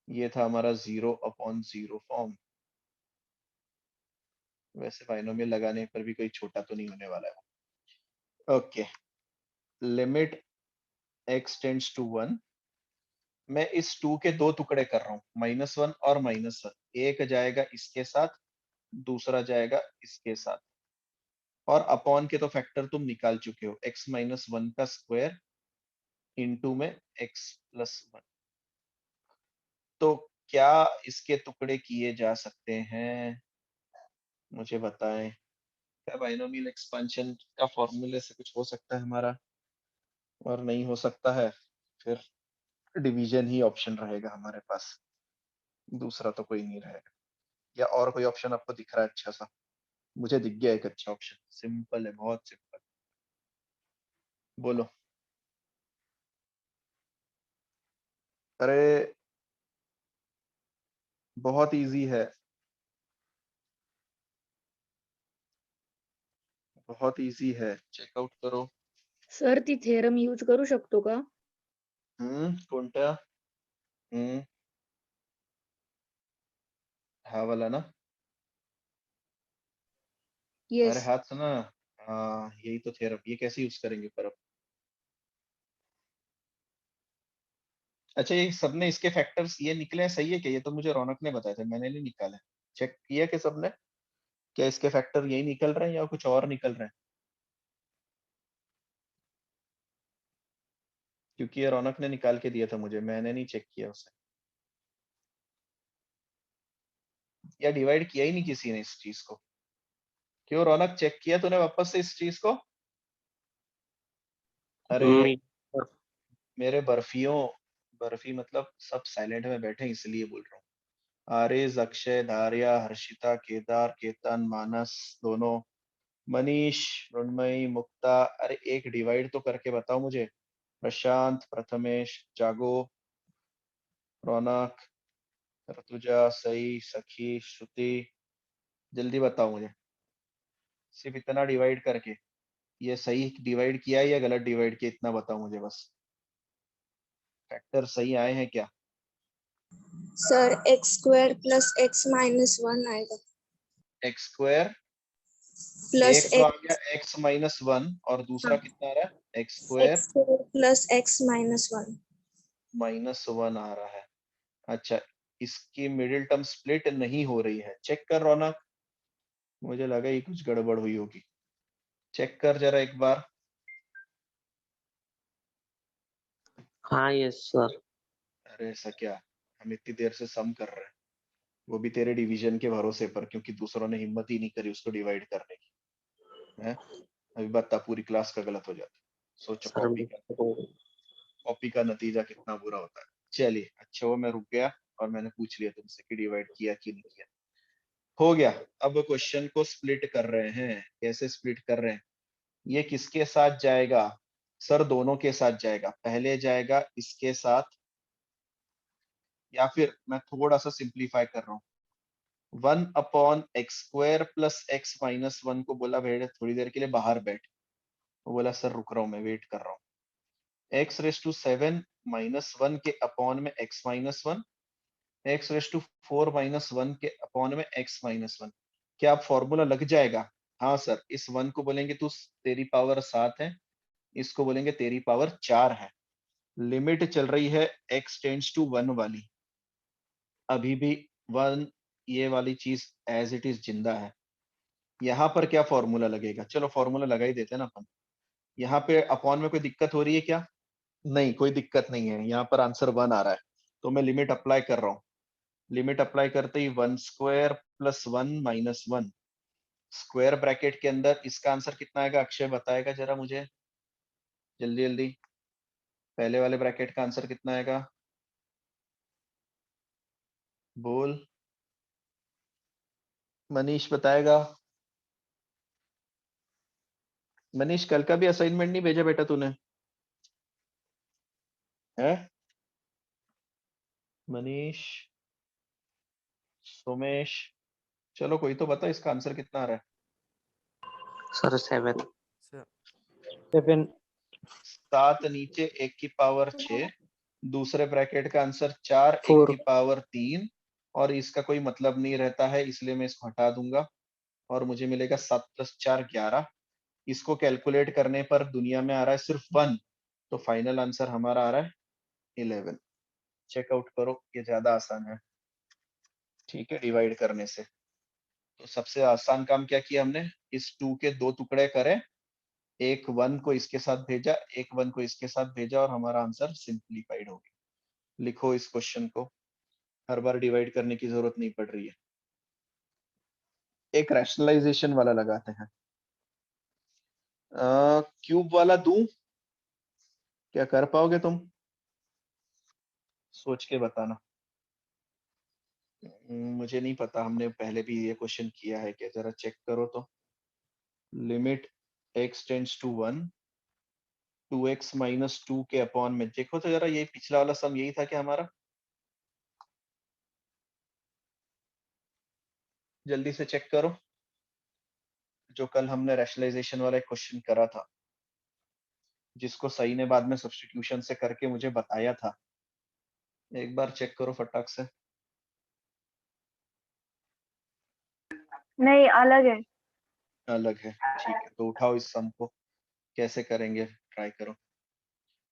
ये था हमारा 0/0 फॉर्म। वैसे बाइनोमियल लगाने पर भी कोई छोटा तो नहीं होने वाला है। Okay, limit x tends to 1। मैं इस 2 के दो टुकड़े कर रहा हूँ, -1 और -1। एक जाएगा इसके साथ, दूसरा जाएगा इसके साथ, और अपॉन के तो फैक्टर तुम निकाल चुके हो, x-1 का स्क्वायर इंटू में x+1। तो क्या इसके टुकड़े किए जा सकते हैं? मुझे बताएं। क्या बाइनोमियल एक्सपेंशन का फॉर्मूले से कुछ हो सकता है हमारा? और नहीं हो सकता है, फिर डिवीजन ही ऑप्शन रहेगा हमारे पास। दूसरा तो कोई नहीं रहेगा। या और कोई ऑप्शन आपको दिख रहा है अच्छा सा? मुझे दिख गया एक अच्छा ऑप्शन, सिंपल है, बहुत सिंपल। बोलो। अरे बहुत इजी है, बहुत इजी है, चेकआउट करो। सर ती थेरम यूज करू शकतो का? कोणत्या? हा वाला ना? अरे येस. हाथ ना, हाँ यही तो थ्योरम, ये कैसे यूज करेंगे पर अब? अच्छा ये सबने इसके फैक्टर्स ये निकले हैं, सही है क्या? ये तो मुझे रौनक ने बताया था, मैंने नहीं निकाला। चेक किया कि सबने, क्या इसके फैक्टर यही निकल रहे हैं या कुछ और निकल रहे हैं? क्योंकि ये रौनक ने निकाल के दिया था मुझे, मैंने नहीं चेक किया उसे। या डिवाइड किया ही नहीं किसी ने इस चीज को? क्यों रौनक, चेक किया तूने वापस से इस चीज को? अरे मेरे बर्फियों, बर्फी मतलब सब साइलेंट में बैठे हैं इसलिए बोल रहा हूँ। आरिज, अक्षय, धारिया, हर्षिता, केदार, केतन, मानस दोनों, मनीष, मृण्मयी, मुक्ता, अरे एक डिवाइड तो करके बताओ मुझे। प्रशांत, प्रथमेश, जागो, रौनक, ऋतुजा, सई, सखी, श्रुति, जल्दी बताओ मुझे। सिर्फ इतना डिवाइड करके, ये सही डिवाइड किया है या गलत डिवाइड किया, इतना बताओ मुझे बस। फैक्टर सही आए हैं क्या? Sir x square plus x minus one आएगा। एक्स स्क्वायर, प्लस एक तो आ एक्स गया एक्स माइनस वन, और दूसरा कितना आ रहा है? X square plus x minus one. Minus one आ रहा है। अच्छा, इसकी मिडिल टर्म स्प्लिट नहीं हो रही है, चेक कर रौनक, मुझे लगा ये कुछ गड़बड़ हुई होगी, चेक कर जरा एक बार। हाँ यस सर. अरे ऐसा क्या, हम इतनी देर से सम कर रहे हैं, वो भी तेरे डिवीजन के भरोसे पर, क्योंकि दूसरों ने हिम्मत ही नहीं करी उसको डिवाइड करने की है। अभी बता, पूरी क्लास का गलत हो जाता। सोचो सर कॉपी का नतीजा कितना बुरा होता है। चलिए अच्छा वो मैं रुक गया, और मैंने पूछ लिया तुमसे कि डिवाइड किया कि नहीं किया। हो गया। अब क्वेश्चन को स्प्लिट कर रहे हैं, कैसे स्प्लिट कर रहे हैं? ये किसके साथ जाएगा? सर दोनों के साथ जाएगा, पहले जाएगा इसके साथ, या फिर मैं थोड़ा सा सिंप्लीफाई कर रहा हूँ। 1/x² plus x minus one को बोला भेड़ थोड़ी देर के लिए बाहर बैठ, वो बोला सर रुक रहा हूँ, मैं वेट कर रहा हूँ। x⁻7 -1 के अपॉन में x माइनस वन, x⁴ -1 के अपॉन में x माइनस वन। क्या अब फॉर्मूला लग जाएगा? हाँ सर, इस 1 को बोलेंगे तू तेरी पावर 7 है, इसको बोलेंगे तेरी पावर 4 है। लिमिट चल रही है x टेंड्स टू 1 वाली, अभी भी 1 ये वाली चीज एज इट इज जिंदा है। यहाँ पर क्या फॉर्मूला लगेगा? चलो फॉर्मूला लगा ही देते हैं ना अपन। यहाँ पे अपॉन में कोई दिक्कत हो रही है क्या? नहीं, कोई दिक्कत नहीं है, यहाँ पर आंसर 1 आ रहा है, तो मैं लिमिट अप्लाई कर रहा हूँ। लिमिट अप्लाई करते ही 1² प्लस 1 माइनस 1, स्क्वायर ब्रैकेट के अंदर इसका आंसर कितना आएगा? अक्षय बताएगा जरा मुझे, जल्दी जल्दी, पहले वाले ब्रैकेट का आंसर कितना आएगा? बोल। मनीष बताएगा। मनीष कल का भी असाइनमेंट नहीं भेजा बेटा तूने? है मनीष, सोमेश, चलो कोई तो बता इसका आंसर कितना आ रहा है? सर 7. 7 7 नीचे 1 की पावर 6, दूसरे ब्रैकेट का आंसर 4 1 4 की पावर 3, और इसका कोई मतलब नहीं रहता है इसलिए मैं इसको हटा दूंगा, और मुझे मिलेगा 7 + 4 11। इसको कैलकुलेट करने पर दुनिया में आ रहा है सिर्फ 1, तो फाइनल आंसर हमारा आ रहा है 11। चेकआउट करो, ये ज्यादा आसान है, ठीक है, डिवाइड करने से। तो सबसे आसान काम क्या किया हमने? इस 2 के 2 टुकड़े करे, एक 1 को इसके साथ भेजा, एक 1 को इसके साथ भेजा, और हमारा आंसर सिंप्लीफाइड हो गया। लिखो इस क्वेश्चन को, हर बार डिवाइड करने की जरूरत नहीं पड़ रही है। एक रैशनलाइजेशन वाला लगाते हैं। क्यूब वाला दूं? क्या कर पाओगे तुम? सोच के बताना। मुझे नहीं पता, हमने पहले भी ये क्वेश्चन किया है क्या, जरा चेक करो तो। Limit x tends to 1 2x minus 2 के अपॉन में, देखो तो जरा, ये पिछला वाला सम यही था क्या हमारा? जल्दी से चेक करो, जो कल हमने रैशनलाइजेशन वाला एक क्वेश्चन करा था, जिसको सही ने बाद में सब्स्टिट्यूशन से करके मुझे बताया था। एक बार चेक करो फटाक से। नहीं, अलग है। अलग है, ठीक है, तो उठाओ इस सम को, कैसे करेंगे ट्राई करो।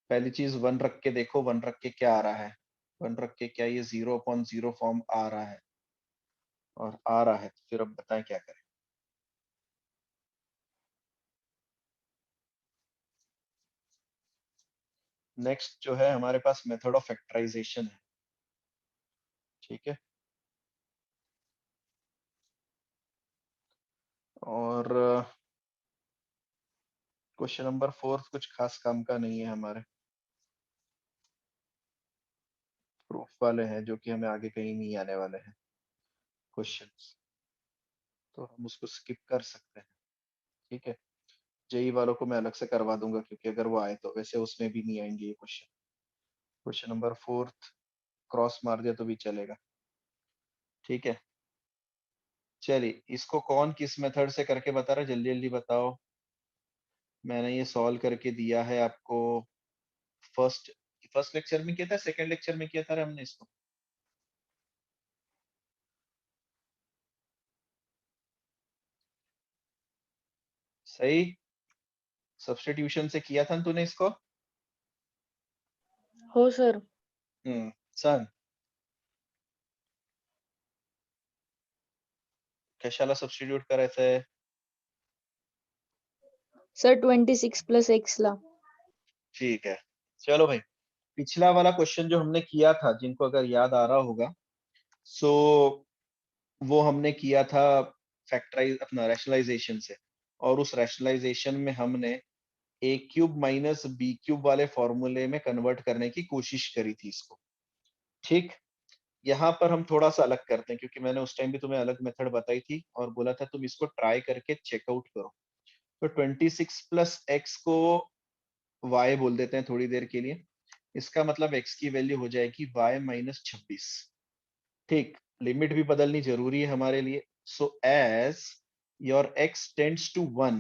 पहली चीज 1 रख के देखो, 1 रख के क्या आ रहा है। 1 रख के क्या ये 0/0 फॉर्म आ रहा है? और आ रहा है तो फिर अब बताएं क्या करें। नेक्स्ट जो है हमारे पास मेथड ऑफ फैक्टराइजेशन है, ठीक है। और क्वेश्चन नंबर 4 कुछ खास काम का नहीं है हमारे, प्रूफ वाले हैं जो कि हमें आगे कहीं नहीं आने वाले हैं क्वेश्चंस, तो हम उसको स्किप कर सकते हैं, ठीक है। जेई वालों को मैं अलग से करवा दूंगा, क्योंकि अगर वो आए तो वैसे उसमें भी नहीं आएंगे ये क्वेश्चन। क्वेश्चन नंबर 4 क्रॉस मार दिया तो भी चलेगा, ठीक है। चलिए, इसको कौन किस मेथड से करके बता रहा है, जल्दी जल्दी बताओ। मैंने ये सॉल्व करके दिया है आपको, फर्स्ट फर्स्ट लेक्चर में किया था, सेकंड लेक्चर में किया था रे हमने इसको? सही, सब्स्टिट्यूशन से किया था ना तूने इसको? हो सर। सन कशाला सब्स्टिट्यूट करायचं आहे? सर 26 प्लस एक्स ला. ठीक है, चलो भाई, पिछला वाला क्वेश्चन जो हमने किया था, जिनको अगर याद आ रहा होगा, सो वो हमने किया था फैक्टराइज अपना रैशनलाइजेशन से, और उस रैशनलाइजेशन में हमने a cube minus B cube वाले फॉर्मूले में कन्वर्ट करने की कोशिश करी थी इसको, ठीक। यहाँ पर हम थोड़ा सा अलग करते हैं, क्योंकि मैंने उस टाइम भी तुम्हें अलग मेथड बताई थी और बोला था तुम इसको ट्राई करके चेकआउट करो। तो 26 प्लस एक्स को y बोल देते हैं थोड़ी देर के लिए, इसका मतलब x की वैल्यू हो जाएगी y माइनस 26, ठीक। लिमिट भी बदलनी जरूरी है हमारे लिए, so as your x tends to 1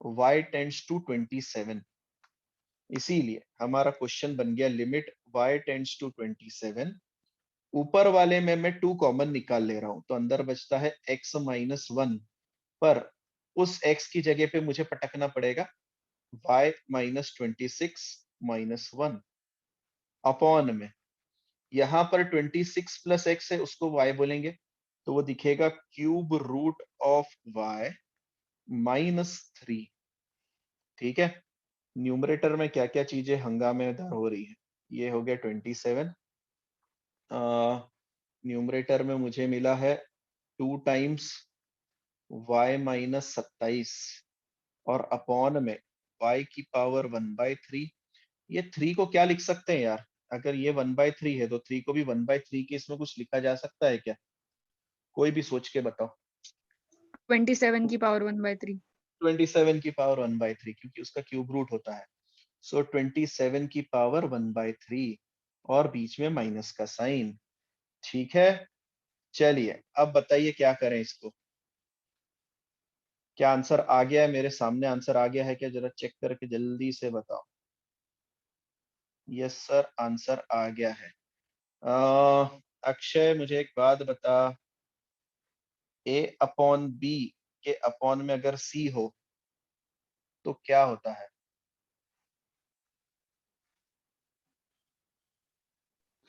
y tends to 27, इसीलिए हमारा क्वेश्चन बन गया लिमिट y टेंड्स टू 27। ऊपर वाले में मैं 2 कॉमन निकाल ले रहा हूं, तो अंदर बचता है x माइनस 1, पर उस x की जगह पे मुझे पटकना पड़ेगा y माइनस 26 माइनस 1 अपॉन में, यहाँ पर 26 प्लस एक्स है, उसको y बोलेंगे, तो वो दिखेगा cube root of y minus 3, ठीक है। न्यूमरेटर में क्या क्या चीजें हंगामेदार हो रही है, ये हो गया 27, न्यूमरेटर में मुझे मिला है 2 टाइम्स y माइनस 27, और अपॉन में y की पावर 1/3। ये 3 को क्या लिख सकते हैं यार, अगर ये 1/3 है तो 3 को भी 1/3 के इसमें कुछ लिखा जा सकता है क्या? कोई भी सोच के बताओ। 27 की पावर 1/3. 27 की पावर 1/3, क्योंकि उसका क्यूब रूट होता है, सो 27 की पावर 1/3, और बीच में माइनस का साइन, ठीक है। चलिए अब बताइए क्या करें इसको, क्या आंसर आ गया है मेरे सामने? आंसर आ गया है क्या, जरा चेक करके जल्दी से बताओ। यस सर, आंसर आ गया है। अक्षय मुझे एक बात बता, a अपॉन बी के अपॉन में अगर c हो तो क्या होता है?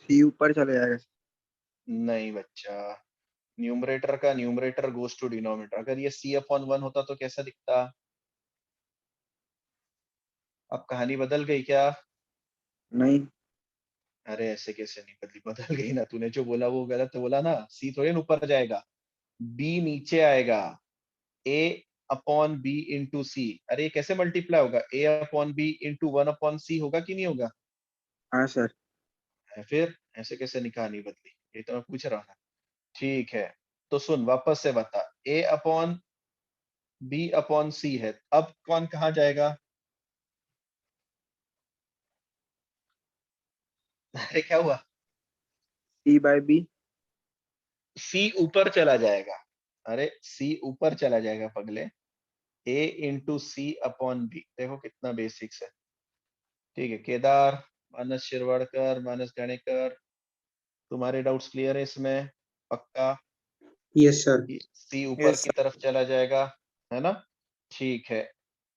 सी ऊपर चले जाएगा। नहीं बच्चा, न्यूमरेटर का न्यूमरेटर गोज टू डिनोमिनेटर, अगर ये c अपॉन 1 होता तो कैसा दिखता? अब कहानी बदल गई क्या? नहीं, अरे ऐसे कैसे नहीं बदली, बदल गई ना, तूने जो बोला वो गलत बोला ना, c थोड़ी ना ऊपर जाएगा, b नीचे आएगा, a upon b into C. अरे ये कैसे मल्टीप्लाई होगा, a upon b into 1 upon C होगा कि नहीं होगा? हाँ सर। फिर ऐसे कैसे नहीं, कहानी बदली, ये तो मैं पूछ रहा था। ठीक है, तो सुन वापस से बता, a upon b upon c है, अब कौन कहाँ जाएगा? अरे क्या हुआ? C/B। c ऊपर चला जाएगा, अरे c ऊपर चला जाएगा पगले, a into C upon B. देखो कितना बेसिक्स है। ठीक है केदार, मानस शिरवाड़कर, मानस गणेकर, तुम्हारे डाउट्स क्लियर है इसमें? पक्का? Yes sir. सी ऊपर की तरफ चला जाएगा, है ना? ठीक है,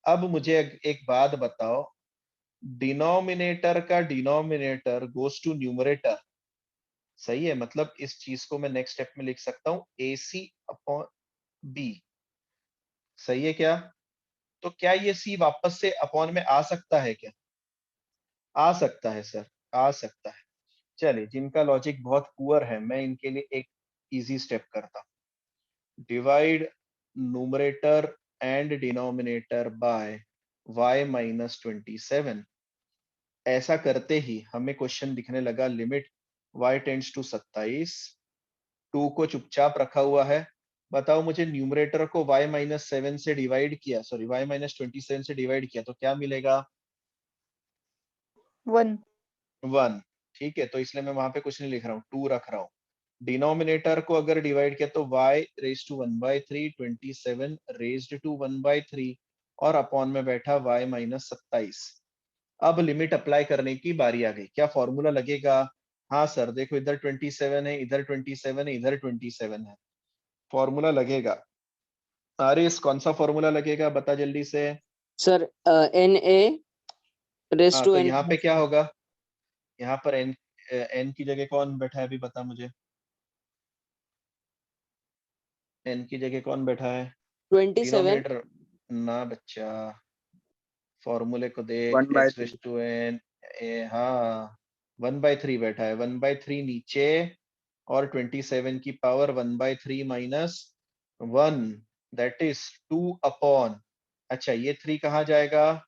अब मुझे एक बात बताओ, डिनोमिनेटर का डिनोमिनेटर गोज टू न्यूमरेटर, सही है? मतलब इस चीज को मैं नेक्स्ट स्टेप में लिख सकता हूँ AC अपॉन B, सही है क्या? तो क्या ये C वापस से अपॉन में आ सकता है क्या? आ सकता है सर, आ सकता है। चलिए, जिनका लॉजिक बहुत पुअर है, मैं इनके लिए एक इजी स्टेप करता हूँ। Divide numerator and denominator by y minus 27। ऐसा करते ही हमें क्वेश्चन दिखने लगा, लिमिट y टेंड्स टू 27, 2 को चुपचाप रखा हुआ है। बताओ मुझे, न्यूमरेटर को y माइनस 7 से डिवाइड किया, सॉरी y माइनस 27 से डिवाइड किया तो क्या मिलेगा? 1. 1। ठीक है, तो इसलिए मैं वहां पे कुछ नहीं लिख रहा हूँ, 2 रख रहा हूँ। डिनोमिनेटर को अगर डिवाइड किया तो y raise to 1/3, 27 raised to 1/3 और अपॉन में बैठा y माइनस 27। अब लिमिट अप्लाई करने की बारी आ गई, क्या फॉर्मूला लगेगा? हाँ सर, देखो इधर 27 है, इधर 27 है, इधर 27 है, फॉर्मूला लगेगा। आरिस, कौन सा फॉर्मूला लगेगा बता जल्दी से। सर NA रेस हाँ, टू तो n यहाँ पे क्या होगा? यहाँ पर n की जगह कौन बैठा है, अभी बता मुझे। n की जगह कौन बैठा है? 27. डिनोमिनेटर ना बच्चा, फॉर्मूले को देख, x 1/3। रेज टू n, हाँ 1/3 बैठा है, 1/3 नीचे और 27 की power 1/3 minus 1, that is 2 upon, अच्छा ये 3 कहाँ जाएगा?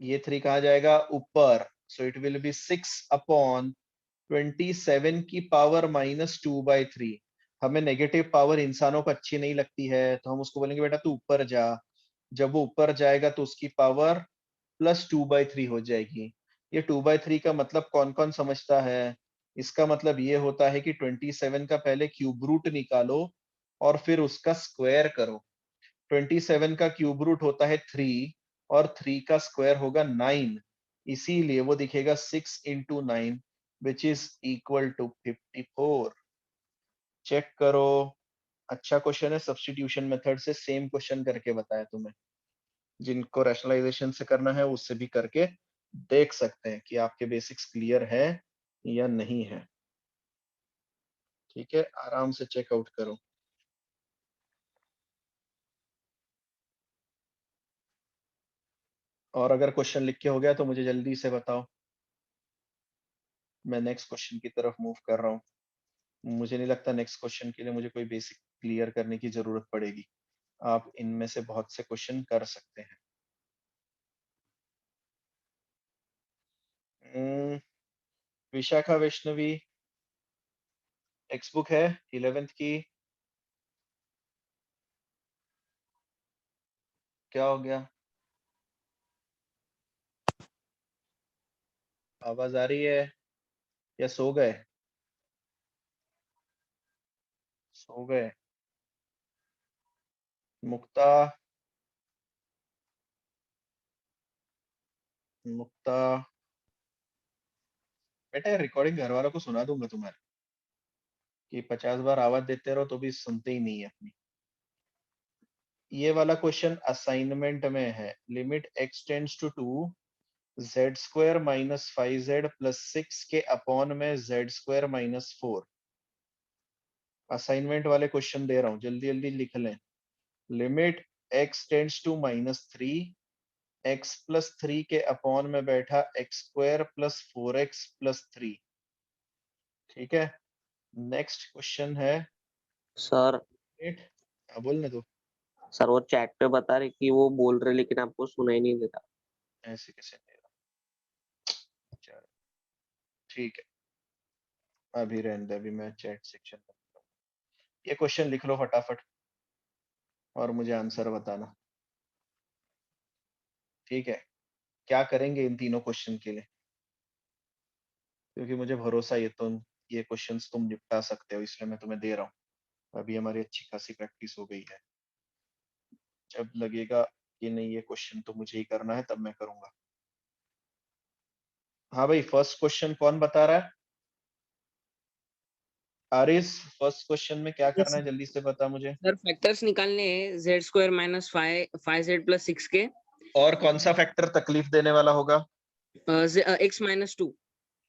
ये 3 कहाँ जाएगा? ऊपर, so it will be 6 upon 27 की पावर माइनस 2/3। हमें नेगेटिव पावर इंसानों को अच्छी नहीं लगती है, तो हम उसको बोलेंगे बेटा तू ऊपर जा। जब वो ऊपर जाएगा तो उसकी पावर प्लस 2/3 हो जाएगी। ये 2/3 का मतलब कौन कौन समझता है? इसका मतलब ये होता है कि 27 का पहले क्यूब रूट निकालो और फिर उसका स्क्वायर करो। 27 का क्यूब रूट होता है 3 और 3 का स्क्वायर होगा 9, इसीलिए वो दिखेगा 6 into 9 which is equal to 54। Check करो, अच्छा क्वेश्चन है, सब्स्टिट्यूशन मेथड से सेम क्वेश्चन करके बताया तुम्हें। जिनको रैशनलाइजेशन से करना है उससे भी करके देख सकते हैं कि आपके बेसिक्स क्लियर है या नहीं है। ठीक है, आराम से चेकआउट करो। और अगर क्वेश्चन लिख के हो गया तो मुझे जल्दी से बताओ, मैं नेक्स्ट क्वेश्चन की तरफ मूव कर रहा हूँ। मुझे नहीं लगता नेक्स्ट क्वेश्चन के लिए मुझे कोई बेसिक क्लियर करने की जरूरत पड़ेगी, आप इनमें से बहुत से क्वेश्चन कर सकते हैं। विशाखा वैष्णवी, टेक्स्ट बुक है 11th की, क्या हो गया? आवाज आ रही है या सो गए? सो गए? मुक्ता, मुक्ता बेटा रिकॉर्डिंग घर वालों को सुना दूंगा तुम्हारे, कि 50 बार आवाज देते रहो तो भी सुनते ही नहीं है अपनी। ये वाला क्वेश्चन असाइनमेंट में है, limit x tends to 2 z square minus 5z plus 6 के अपॉन में z स्क्वायर माइनस 4। असाइनमेंट वाले क्वेश्चन दे रहा हूँ, जल्दी जल्दी लिख लें। Limit x tends to -3, x plus 3 के अपॉन में बैठा x square plus 4x plus 3। ठीक है, नेक्स्ट क्वेश्चन है सर बोलने दो। सर वो चैट पे बता रहे कि वो बोल रहे लेकिन आपको सुनाई नहीं देता। ऐसे कैसे दे रहा? चलो ठीक है, अभी रहने दे, अभी मैं चैट सेक्शन में ये क्वेश्चन लिख लो फटाफट और मुझे आंसर बताना, ठीक है? क्या करेंगे इन तीनों क्वेश्चन के लिए, क्योंकि मुझे भरोसा है तुम ये क्वेश्चंस तुम निपटा सकते हो, इसलिए मैं तुम्हें दे रहा हूँ। अभी हमारी अच्छी खासी प्रैक्टिस हो गई है, जब लगेगा कि नहीं ये क्वेश्चन तो मुझे ही करना है तब मैं करूंगा। हाँ भाई, फर्स्ट क्वेश्चन कौन बता रहा है? आरिस, फर्स्ट क्वेश्चन में क्या करना है जल्दी से बता मुझे। सर फैक्टर्स निकालने हैं Z square minus five Z plus 6 के और कौन सा फैक्टर तकलीफ देने वाला होगा? X minus 2।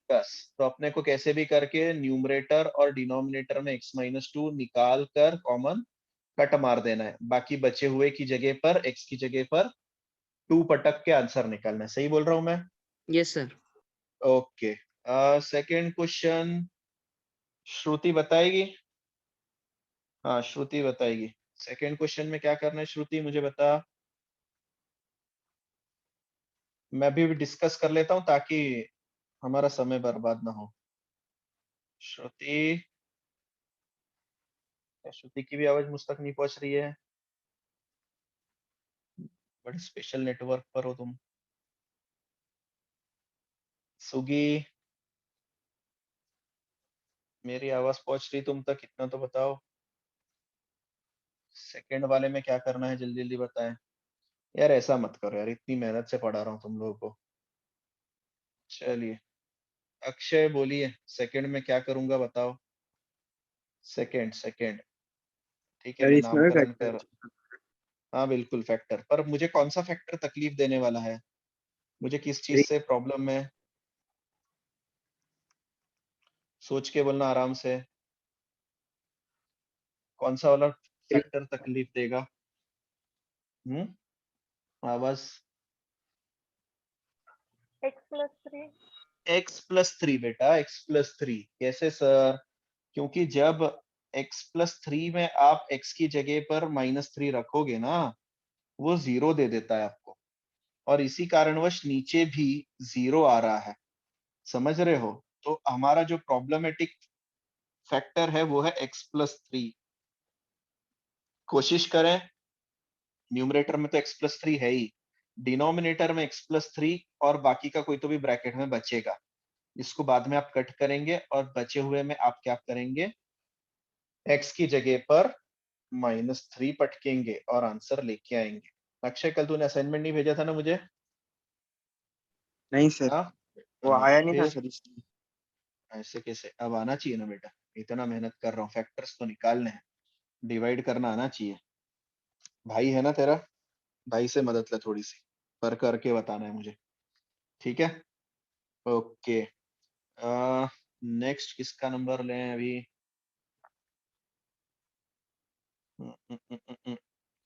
बस, तो अपने को कैसे भी करके न्यूमरेटर और डिनोमिनेटर में x-2 निकाल कर कॉमन कट मार देना है, बाकी बचे हुए की जगह पर x की जगह पर 2 पटक के आंसर निकालना है। सही बोल रहा हूं मैं? Yes sir. Okay, second question Shruti बताएगी। हाँ, श्रुति बताएगी। सेकंड क्वेश्चन में क्या करना है श्रुति, मुझे बता। मैं भी डिस्कस कर लेता हूं ताकि हमारा समय बर्बाद ना हो। श्रुति, श्रुति की भी आवाज मुझ तक नहीं पहुंच रही है। बड़े स्पेशल नेटवर्क पर हो तुम। सुगी, मेरी आवाज पहुंच रही तुम तक, इतना तो बताओ। सेकंड वाले में क्या करना है जल्दी जल्दी बताएं। यार ऐसा मत करो यार, इतनी मेहनत से पढ़ा रहा हूँ तुम लोगों को। चलिए, अक्षय बोलिए, सेकंड में क्या करूंगा बताओ। सेकंड सेकंड, ठीक है, सर मैं इसमें भी नामकरण फैक्टर। कर। हाँ बिल्कुल फैक्टर, पर मुझे कौन सा फैक्टर तकलीफ देने वाला है, मुझे किस चीज से प्रॉब्लम है, सोच के बोलना आराम से। कौन सा वाला फैक्टर तकलीफ देगा? आवाज। x+3। x+3 बेटा, x+3 कैसे सर? क्योंकि जब x+3 में आप x की जगह पर -3 रखोगे ना, वो 0 दे देता है आपको, और इसी कारणवश नीचे भी 0 आ रहा है। समझ रहे हो? तो हमारा जो प्रॉब्लमेटिक फैक्टर है वो है x+3। कोशिश करें, न्यूमरेटर में तो x+3 है ही, डिनोमिनेटर में x+3 और बाकी का कोई तो भी ब्रैकेट में बचेगा, इसको बाद में आप कट करेंगे और बचे हुए में आप क्या करेंगे, x की जगह पर -3 पटकेंगे और आंसर लेके आएंगे। अक्षय, कल तूने असाइनमेंट नहीं भेजा था ना मुझे? नहीं सर, हाँ वो हाँ, आया नहीं था फिर सर इसलिए। ऐसे कैसे, अब आना चाहिए ना बेटा, इतना मेहनत कर रहा हूँ, फैक्टर्स तो निकालने हैं, डिवाइड करना आना चाहिए। भाई है ना तेरा, भाई से मदद ले थोड़ी सी, पर करके बताना है मुझे, ठीक है? ओके, नेक्स्ट किसका नंबर लें अभी?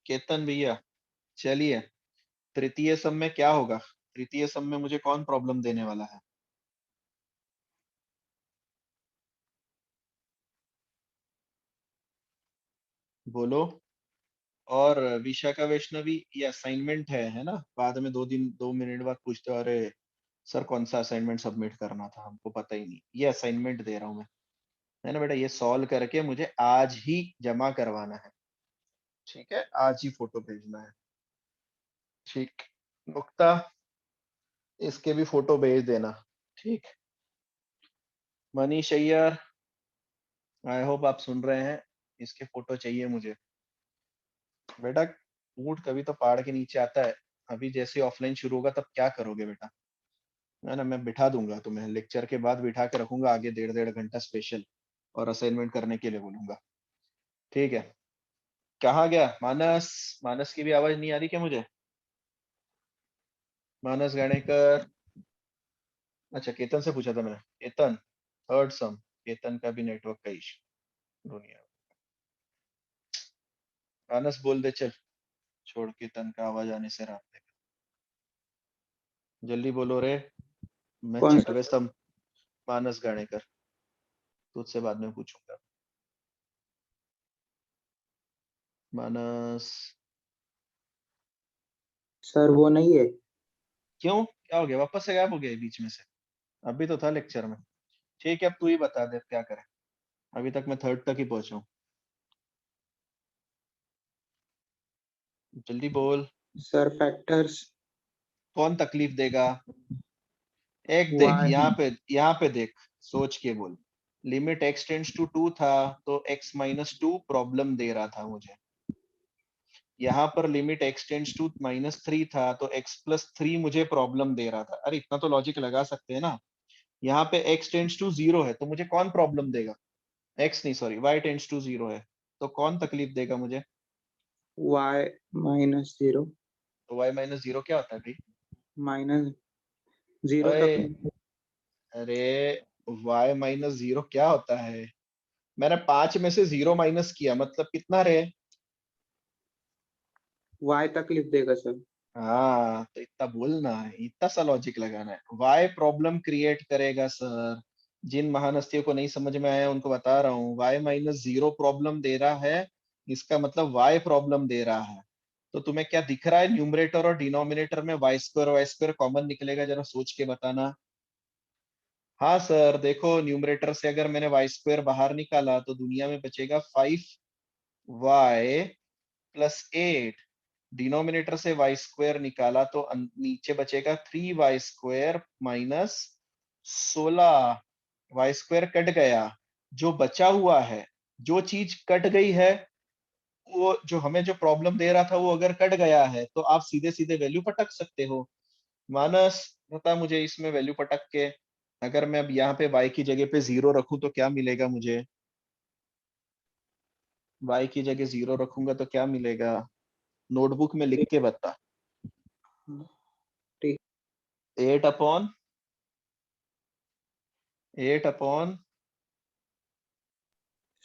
केतन भैया, चलिए। तृतीय सम में क्या होगा? तृतीय सम में मुझे कौन प्रॉब्लम देने वाला है? बोलो। और विशाखा वैष्णवी, ये असाइनमेंट है ना? बाद में 2 मिनट बाद पूछते हो, अरे सर कौन सा असाइनमेंट सबमिट करना था, हमको पता ही नहीं। ये असाइनमेंट दे रहा हूँ मैं, है ना बेटा? ये सॉल्व करके मुझे आज ही जमा करवाना है, ठीक है? आज ही फोटो भेजना है, ठीक? मुक्ता, इसके भी फोटो भेज देना, ठीक? मनीष अय्यर, आई होप आप सुन रहे हैं, इसके फोटो चाहिए मुझे। बेटा ऊँट कभी तो पहाड़ के नीचे आता है, अभी जैसे ऑफलाइन शुरू होगा तब क्या करोगे बेटा? है ना, मैं बिठा दूंगा तुम्हें, लेक्चर के बाद बिठा के रखूंगा आगे 1.5 घंटा स्पेशल, और असाइनमेंट करने के लिए बोलूंगा, ठीक है? कहाँ गया मानस? मानस की भी आवाज नहीं आ रही क्या मुझे? मानस गाणेकर। अच्छा, केतन से पूछा था मैंने, केतन थर्ड सम, केतन का भी नेटवर्क का इशू दुनिया। मानस बोल दे चल, छोड़ केतन का आवाज आने से रात, जल्दी बोलो रे। मैं कौन सा? छठवें सम, मानस गाणेकर, तुझसे बाद में पूछूंगा। मानस, सर वो नहीं है। क्यों, क्या हो गया? वापस से गायब हो गया बीच में से? अभी तो था लेक्चर में। ठीक है, अब तू ही बता दे क्या करें, अभी तक मैं थर्ड तक ही पहुंचा हूँ। जल्दी बोल, सर फैक्टर्स कौन तकलीफ देगा? एक देख, y यहाँ पे देख, सोच के बोल। लिमिट x टेंड्स टू 2 था तो x माइनस 2 प्रॉब्लम दे रहा था मुझे। यहाँ पर limit x tends to minus 3 था तो x प्लस 3 मुझे प्रॉब्लम दे रहा था। अरे इतना तो लॉजिक लगा सकते हैं ना। यहाँ पे x टेंड्स टू 0 है तो मुझे कौन प्रॉब्लम देगा? x नहीं, सॉरी, y टेंड्स टू 0 है तो कौन तकलीफ देगा मुझे? y माइनस 0 तो y माइनस 0 क्या होता है भाई? माइनस 0 अरे तक अरे y माइनस 0 क्या होता है? मैंने 5 में से 0 माइनस किया, मतलब कितना रहे? y तकलीफ देगा सर। हाँ, तो इतना बोलना है, इतना सा लॉजिक लगाना है। वाई प्रॉब्लम क्रिएट करेगा सर। जिन महान हस्तियों को नहीं समझ में आया उनको बता रहा हूँ, वाई माइनस 0 प्रॉब्लम दे रहा है, इसका मतलब वाई प्रॉब्लम दे रहा है। तो तुम्हें क्या दिख रहा है? न्यूमरेटर और डिनोमिनेटर में वाई स्क्वायर कॉमन निकलेगा, जरा सोच के बताना। हाँ सर, देखो न्यूमरेटर से अगर मैंने वाई स्क्वायर बाहर निकाला तो दुनिया में बचेगा 5y प्लस 8। डिनोमिनेटर से वाई स्क्वायर निकाला तो नीचे बचेगा 3y² minus 16। Y square cut गया, जो बचा हुआ है, जो चीज कट गई है, वो जो हमें जो प्रॉब्लम दे रहा था वो अगर कट गया है तो आप सीधे सीधे वैल्यू पटक सकते हो। मानस, बता मुझे इसमें वैल्यू पटक के, अगर मैं अब यहाँ पे y की जगह पे 0 रखूं तो क्या मिलेगा मुझे? y की जगह 0 रखूंगा तो क्या मिलेगा? नोटबुक में लिख के बता। ठीक 8 अपॉन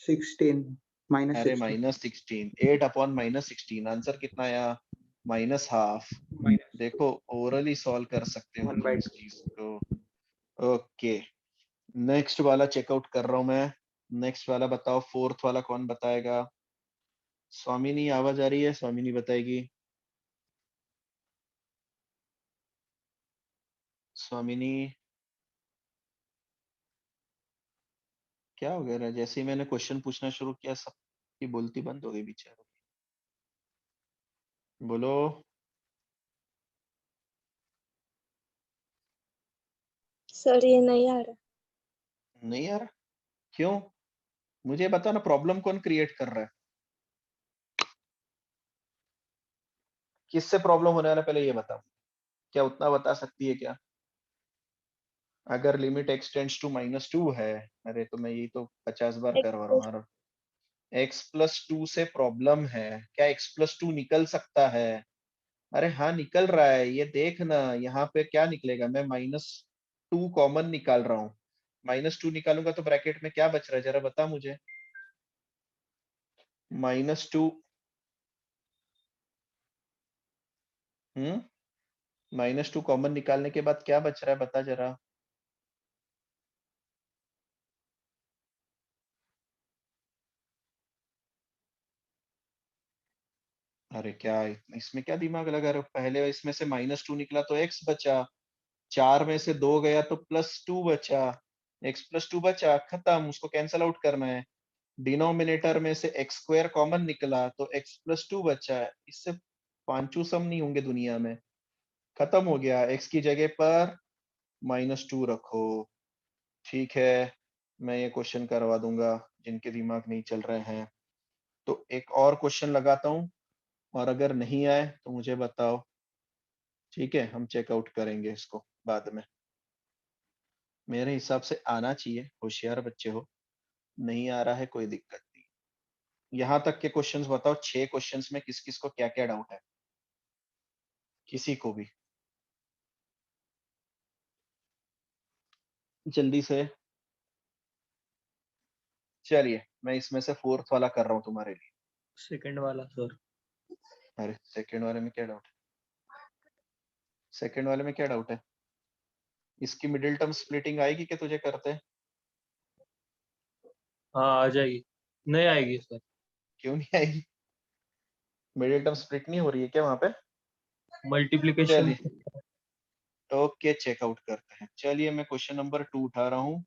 16 माइनस अरे 16 माइनस 16, 8 अपॉन माइनस 16, आंसर कितना आया? Minus half. माइनस देखो ओरली सॉल्व कर सकते हो 1 तुम बाई इस चीज को। ओके, नेक्स्ट वाला चेकआउट कर रहा हूं मैं। नेक्स्ट वाला बताओ, फोर्थ वाला कौन बताएगा? स्वामिनी आवाज आ रही है? स्वामिनी बताएगी। स्वामिनी, क्या हो गया? जैसे ही मैंने क्वेश्चन पूछना शुरू किया सबकी बोलती बंद हो गई बेचारों की। बोलो। सर ये नहीं आ रहा। नहीं यार, क्यों? मुझे बता ना, प्रॉब्लम कौन क्रिएट कर रहा है? किससे प्रॉब्लम होने वाला है, पहले ये बता। क्या उतना बता सकती है क्या? अगर limit x tends to minus 2 है, अरे तो मैं यही तो 50 बार करवा रहा हूँ हर। x प्लस 2 से प्रॉब्लम है, क्या x प्लस 2 निकल सकता है? अरे हाँ निकल रहा है, ये देख ना, यहाँ पे क्या निकलेगा? मैं -2 कॉमन निकाल रहा हूँ। -2 निकालूंगा तो ब्रैकेट में क्या बच रहा है, जरा बता मुझे। -2, -2 कॉमन निकालने के बाद क्या बच रहा है, बता जरा। अरे क्या इसमें क्या दिमाग लगा रहे हो? पहले इसमें से -2 निकला तो x बचा, 4 में से 2 गया तो +2 बचा, x प्लस 2 बचा, खत्म, उसको कैंसल आउट करना है। डिनोमिनेटर में से x² कॉमन निकला तो x प्लस 2 बचा है। इससे पांचू सम नहीं होंगे दुनिया में। खत्म हो गया, x की जगह पर -2 रखो। ठीक है, मैं ये क्वेश्चन करवा दूंगा जिनके दिमाग नहीं चल रहे हैं। तो एक और क्वेश्चन लगाता हूँ, और अगर नहीं आए तो मुझे बताओ। ठीक है, हम चेकआउट करेंगे इसको बाद में। मेरे हिसाब से आना चाहिए, होशियार बच्चे हो। नहीं आ रहा है कोई दिक्कत नहीं। यहाँ तक के क्वेश्चंस बताओ, 6 क्वेश्चंस में किस किस को क्या क्या डाउट है? किसी को भी जल्दी से। चलिए, मैं इसमें से फोर्थ वाला कर रहा हूँ तुम्हारे लिए। सेकंड वाला सर। अरे सेकंड वाले में क्या डाउट है? सेकंड वाले में क्या डाउट है? इसकी मिडिल टर्म स्प्लिटिंग आएगी क्या तुझे करते? हाँ आ जाएगी, नहीं आएगी सर। क्यों नहीं आएगी? मिडिल टर्म स्प्लिट नहीं हो रही है क्या वहां पे? मल्टीप्लीकेशन। चलिए, ओके, चेकआउट करते हैं। चलिए, मैं क्वेश्चन नंबर 2 उठा रहा हूँ।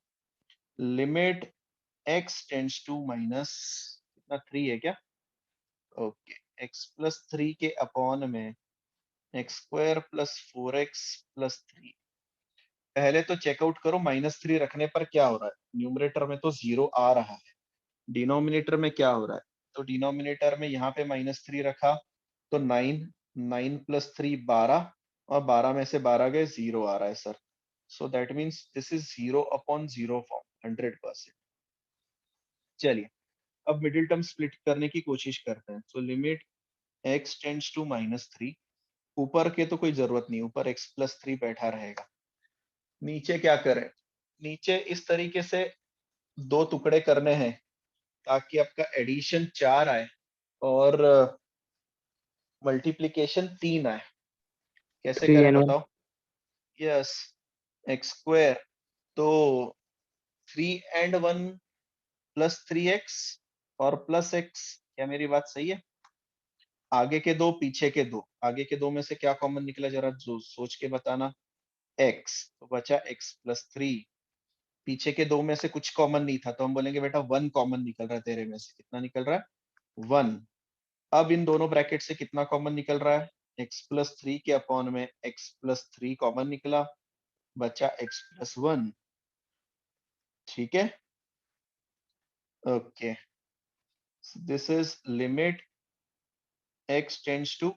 Limit x tends to minus कितना, 3 है क्या? ओके, x+3 के अपॉन में x² + 4x + 3। पहले तो चेकआउट करो -3 रखने पर क्या हो रहा है। न्यूमरेटर में तो 0 आ रहा है, डिनोमिनेटर में क्या हो रहा है। तो डिनोमिनेटर में यहाँ पे -3 रखा तो 9, 9 + 3 12, और 12 में से 12 गए 0 आ रहा है sir. So that means this is 0/0 form 100%। चलिए अब मिडिल टर्म स्प्लिट करने की कोशिश करते हैं। So limit x tends to -3, ऊपर के तो कोई जरूरत नहीं, ऊपर x+3 बैठा रहेगा। नीचे क्या करें, नीचे इस तरीके से 2 टुकड़े करने हैं ताकि आपका एडिशन 4 आए और मल्टीप्लिकेशन 3 आए। कैसे 3 करें and 1. बताओ। यस, x² तो 3 and 1 + 3x और +x। क्या मेरी बात सही है। आगे के दो पीछे के दो, आगे के दो में से क्या कॉमन निकला जरा जो सोच के बताना। x तो बचा x+3, पीछे के दो में से कुछ कॉमन नहीं था तो हम बोलेंगे बेटा 1 कॉमन निकल रहा है तेरे में से। कितना निकल रहा है 1। अब इन दोनों ब्रैकेट से कितना कॉमन निकल रहा है, x+3 के अपॉन में x+3 कॉमन निकला, बचा x+1। ठीक है, okay, this is limit x tends to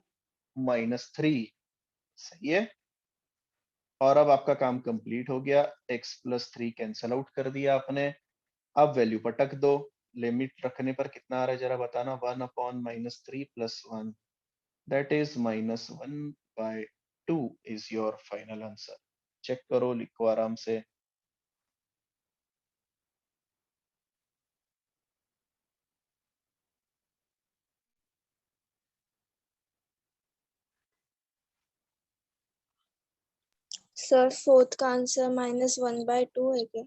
-3। सही है, और अब आपका काम कंप्लीट हो गया। x+3 कैंसल आउट कर दिया आपने। अब वैल्यू पटक दो, लिमिट रखने पर कितना आ रहा है जरा बताना। 1/-3 + 1 that is -1/2 is your final answer. Check करो, लिखो आराम से। सर फोर्थ का आंसर -1/2 है क्या?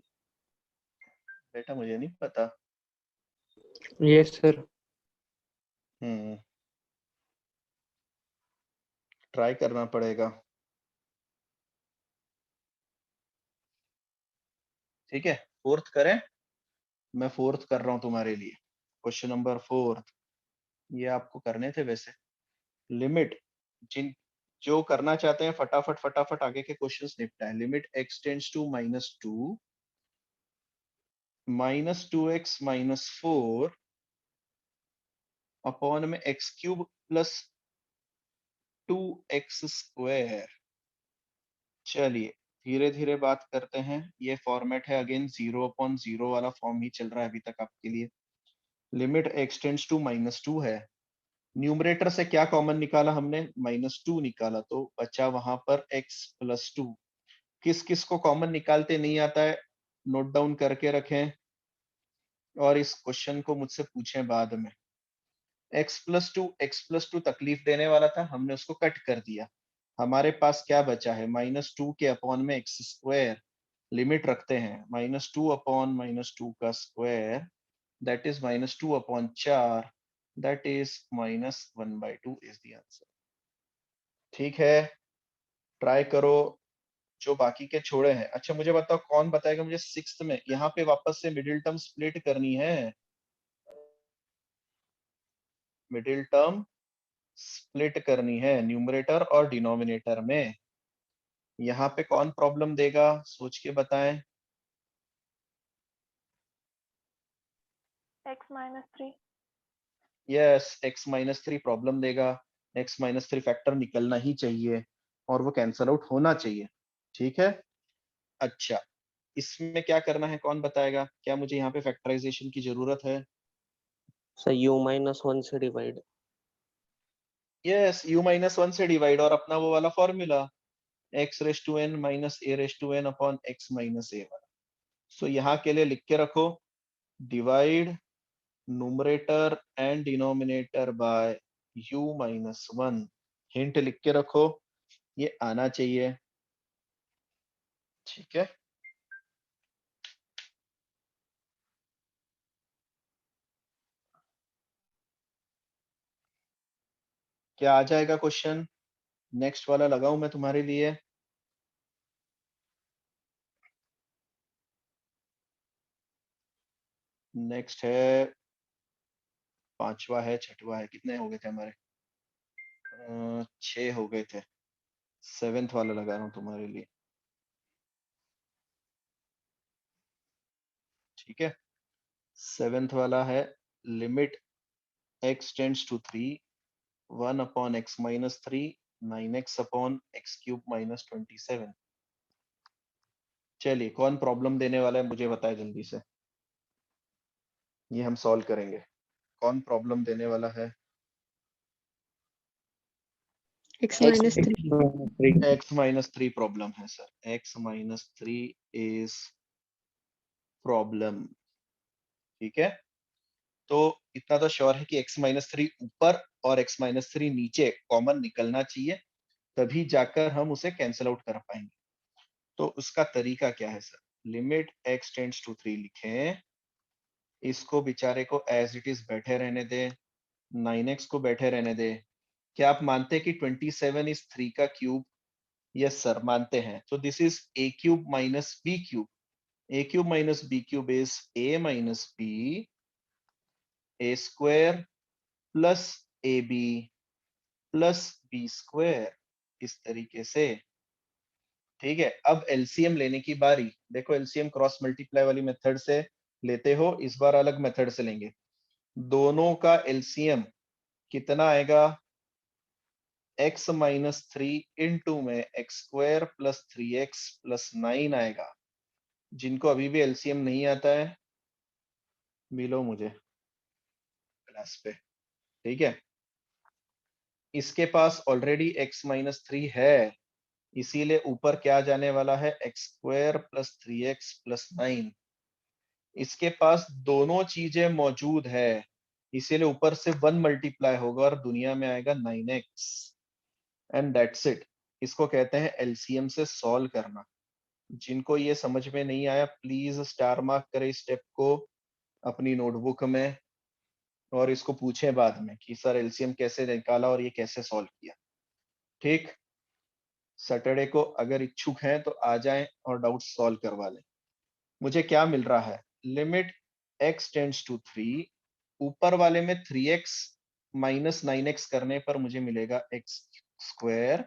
बेटा मुझे नहीं पता। Yes, sir. ट्राई करना पड़ेगा। ठीक है, फोर्थ करें। मैं फोर्थ कर रहा हूं तुम्हारे लिए। क्वेश्चन नंबर 4 ये आपको करने थे वैसे। लिमिट जिन जो करना चाहते हैं फटाफट फटाफट आगे के क्वेश्चंस निपटाएं। Limit x tends to -2, -2x - 4 upon में x³ + 2x²। चलिए धीरे धीरे बात करते हैं। ये फॉर्मेट है अगेन 0/0 वाला फॉर्म ही चल रहा है अभी तक आपके लिए। लिमिट x टेंड्स टू -2 है। न्यूमरेटर से क्या कॉमन निकाला हमने, -2 निकाला, तो बचा वहां पर x+2। किस किस को कॉमन निकालते नहीं आता है नोट डाउन करके रखें और इस क्वेश्चन को मुझसे पूछें बाद में। x+2 तकलीफ देने वाला था, हमने उसको कट कर दिया। हमारे पास क्या बचा है, -2 के अपॉन में x²। लिमिट रखते हैं -2/-2 का square that is -2/4 that is -1/2 is the answer. ठीक है, ट्राई करो जो बाकी के छोड़े हैं। अच्छा मुझे बताओ कौन बताएगा मुझे 6th में यहाँ पे वापस से मिडिल टर्म स्प्लिट करनी है। मिडिल टर्म स्प्लिट करनी है न्यूमरेटर और डिनोमिनेटर में। यहाँ पे कौन प्रॉब्लम देगा सोच के बताएं। x-3। यस, x-3 प्रॉब्लम देगा। x-3 फैक्टर निकलना ही चाहिए और वो कैंसल आउट होना चाहिए। ठीक है, अच्छा इसमें क्या करना है कौन बताएगा। क्या मुझे यहाँ पे फैक्टराइजेशन की जरूरत है। सर u-1 से डिवाइड। यस, u-1 से डिवाइड और अपना वो वाला formula x⁻n - a⁻n upon x - a वाला। सो यहाँ के लिए लिख के रखो, divide numerator and denominator by u-1। Hint लिख के रखो, ये आना चाहिए। ठीक है, क्या आ जाएगा क्वेश्चन। नेक्स्ट वाला लगाऊं मैं तुम्हारे लिए। नेक्स्ट है 5वां है 6वां है, कितने हो गए थे हमारे। 6 हो गए थे, 7th वाला लगा रहा हूँ तुम्हारे लिए, ठीक है। 7th वाला है limit x tends to 3 1 upon x minus 3 9x upon x cube minus 27। चलिए कौन प्रॉब्लम देने वाला है मुझे बताए जल्दी से, ये हम सॉल्व करेंगे। कौन प्रॉब्लम देने वाला है? x minus 3. x minus 3 problem है sir, x minus 3 is problem, ठीक है। तो इतना तो श्योर है कि x माइनस 3 ऊपर और x माइनस 3 नीचे कॉमन निकलना चाहिए, तभी जाकर हम उसे कैंसिल आउट कर पाएंगे। तो उसका तरीका क्या है sir? Limit x tends to 3 लिखें, इसको बेचारे को एज इट इज बैठे रहने दे, 9x को बैठे रहने दे। क्या आप मानते हैं कि 27 इज 3 का क्यूब? यस सर मानते हैं। तो this is a cube minus b cube, a cube minus b cube is a minus b, a square plus ab plus b square, इस तरीके से, ठीक है। अब एलसीएम लेने की बारी, देखो एलसीएम क्रॉस मल्टीप्लाई वाली मेथड से लेते हो, इस बार अलग मेथड से लेंगे। दोनों का एलसीएम कितना आएगा? x माइनस 3 इंटू में x square plus 3x plus 9 आएगा। जिनको अभी भी एलसीएम नहीं आता है मिलो मुझे क्लास पे, ठीक है। इसके पास ऑलरेडी x माइनस 3 है, इसीलिए ऊपर क्या जाने वाला है? x square plus 3x plus 9। इसके पास दोनों चीजें मौजूद है, इसीलिए ऊपर से 1 मल्टीप्लाई होगा और दुनिया में आएगा 9x एंड दैट्स इट। इसको कहते हैं एलसीएम से सॉल्व करना। जिनको ये समझ में नहीं आया प्लीज स्टार मार्क करें इस स्टेप को अपनी नोटबुक में, और इसको पूछें बाद में कि सर एलसीएम कैसे निकाला और ये कैसे सॉल्व किया, ठीक। सैटरडे को अगर इच्छुक हैं तो आ जाएं और डाउट सॉल्व करवा लें। मुझे क्या मिल रहा है? लिमिट x टेंड्स टू 3, ऊपर वाले में 3x माइनस 9x करने पर मुझे मिलेगा x square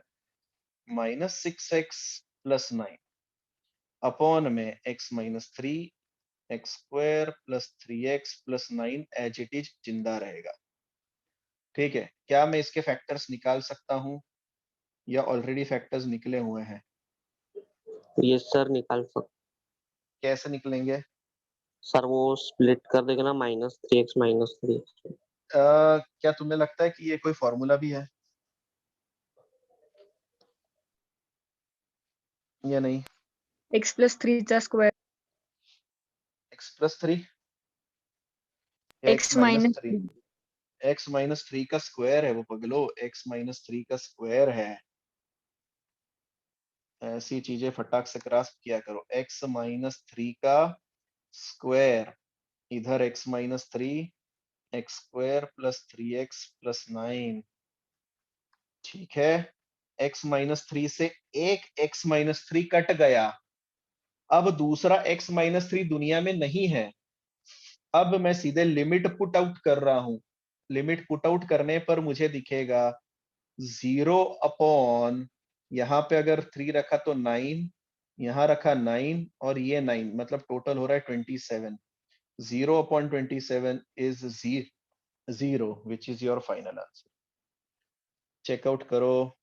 minus 6x plus 9 upon में x minus 3 x square plus 3x plus 9 as it is जिंदा रहेगा, ठीक है। क्या मैं इसके फैक्टर्स निकाल सकता हूं या ऑलरेडी फैक्टर्स निकले हुए हैं? ये सर निकाल सकते कैसे निकलेंगे? सर, वो स्प्लिट कर देगा ना, -3x -3x। क्या तुम्हें लगता है कि ये कोई फॉर्मूला भी है या नहीं? x plus 3 चा square, x plus 3 x minus 3. x minus 3 का स्क्वायर है वो पगलो, x माइनस 3 का स्क्वायर है। ऐसी चीजें फटाक से ग्रास्प किया करो। x माइनस 3 का स्क्वायर, इधर x minus 3 x square plus 3x plus 9, ठीक है। x माइनस 3 से एक x माइनस 3 कट गया, अब दूसरा x माइनस 3 दुनिया में नहीं है। अब मैं सीधे लिमिट पुट आउट कर रहा हूं, लिमिट पुट आउट करने पर मुझे दिखेगा 0 अपॉन, यहाँ पे अगर 3 रखा तो 9, यहाँ रखा 9 और ये 9, मतलब टोटल हो रहा है 27। 0 अपॉन 27 is 0 which is your final answer. Check out करो।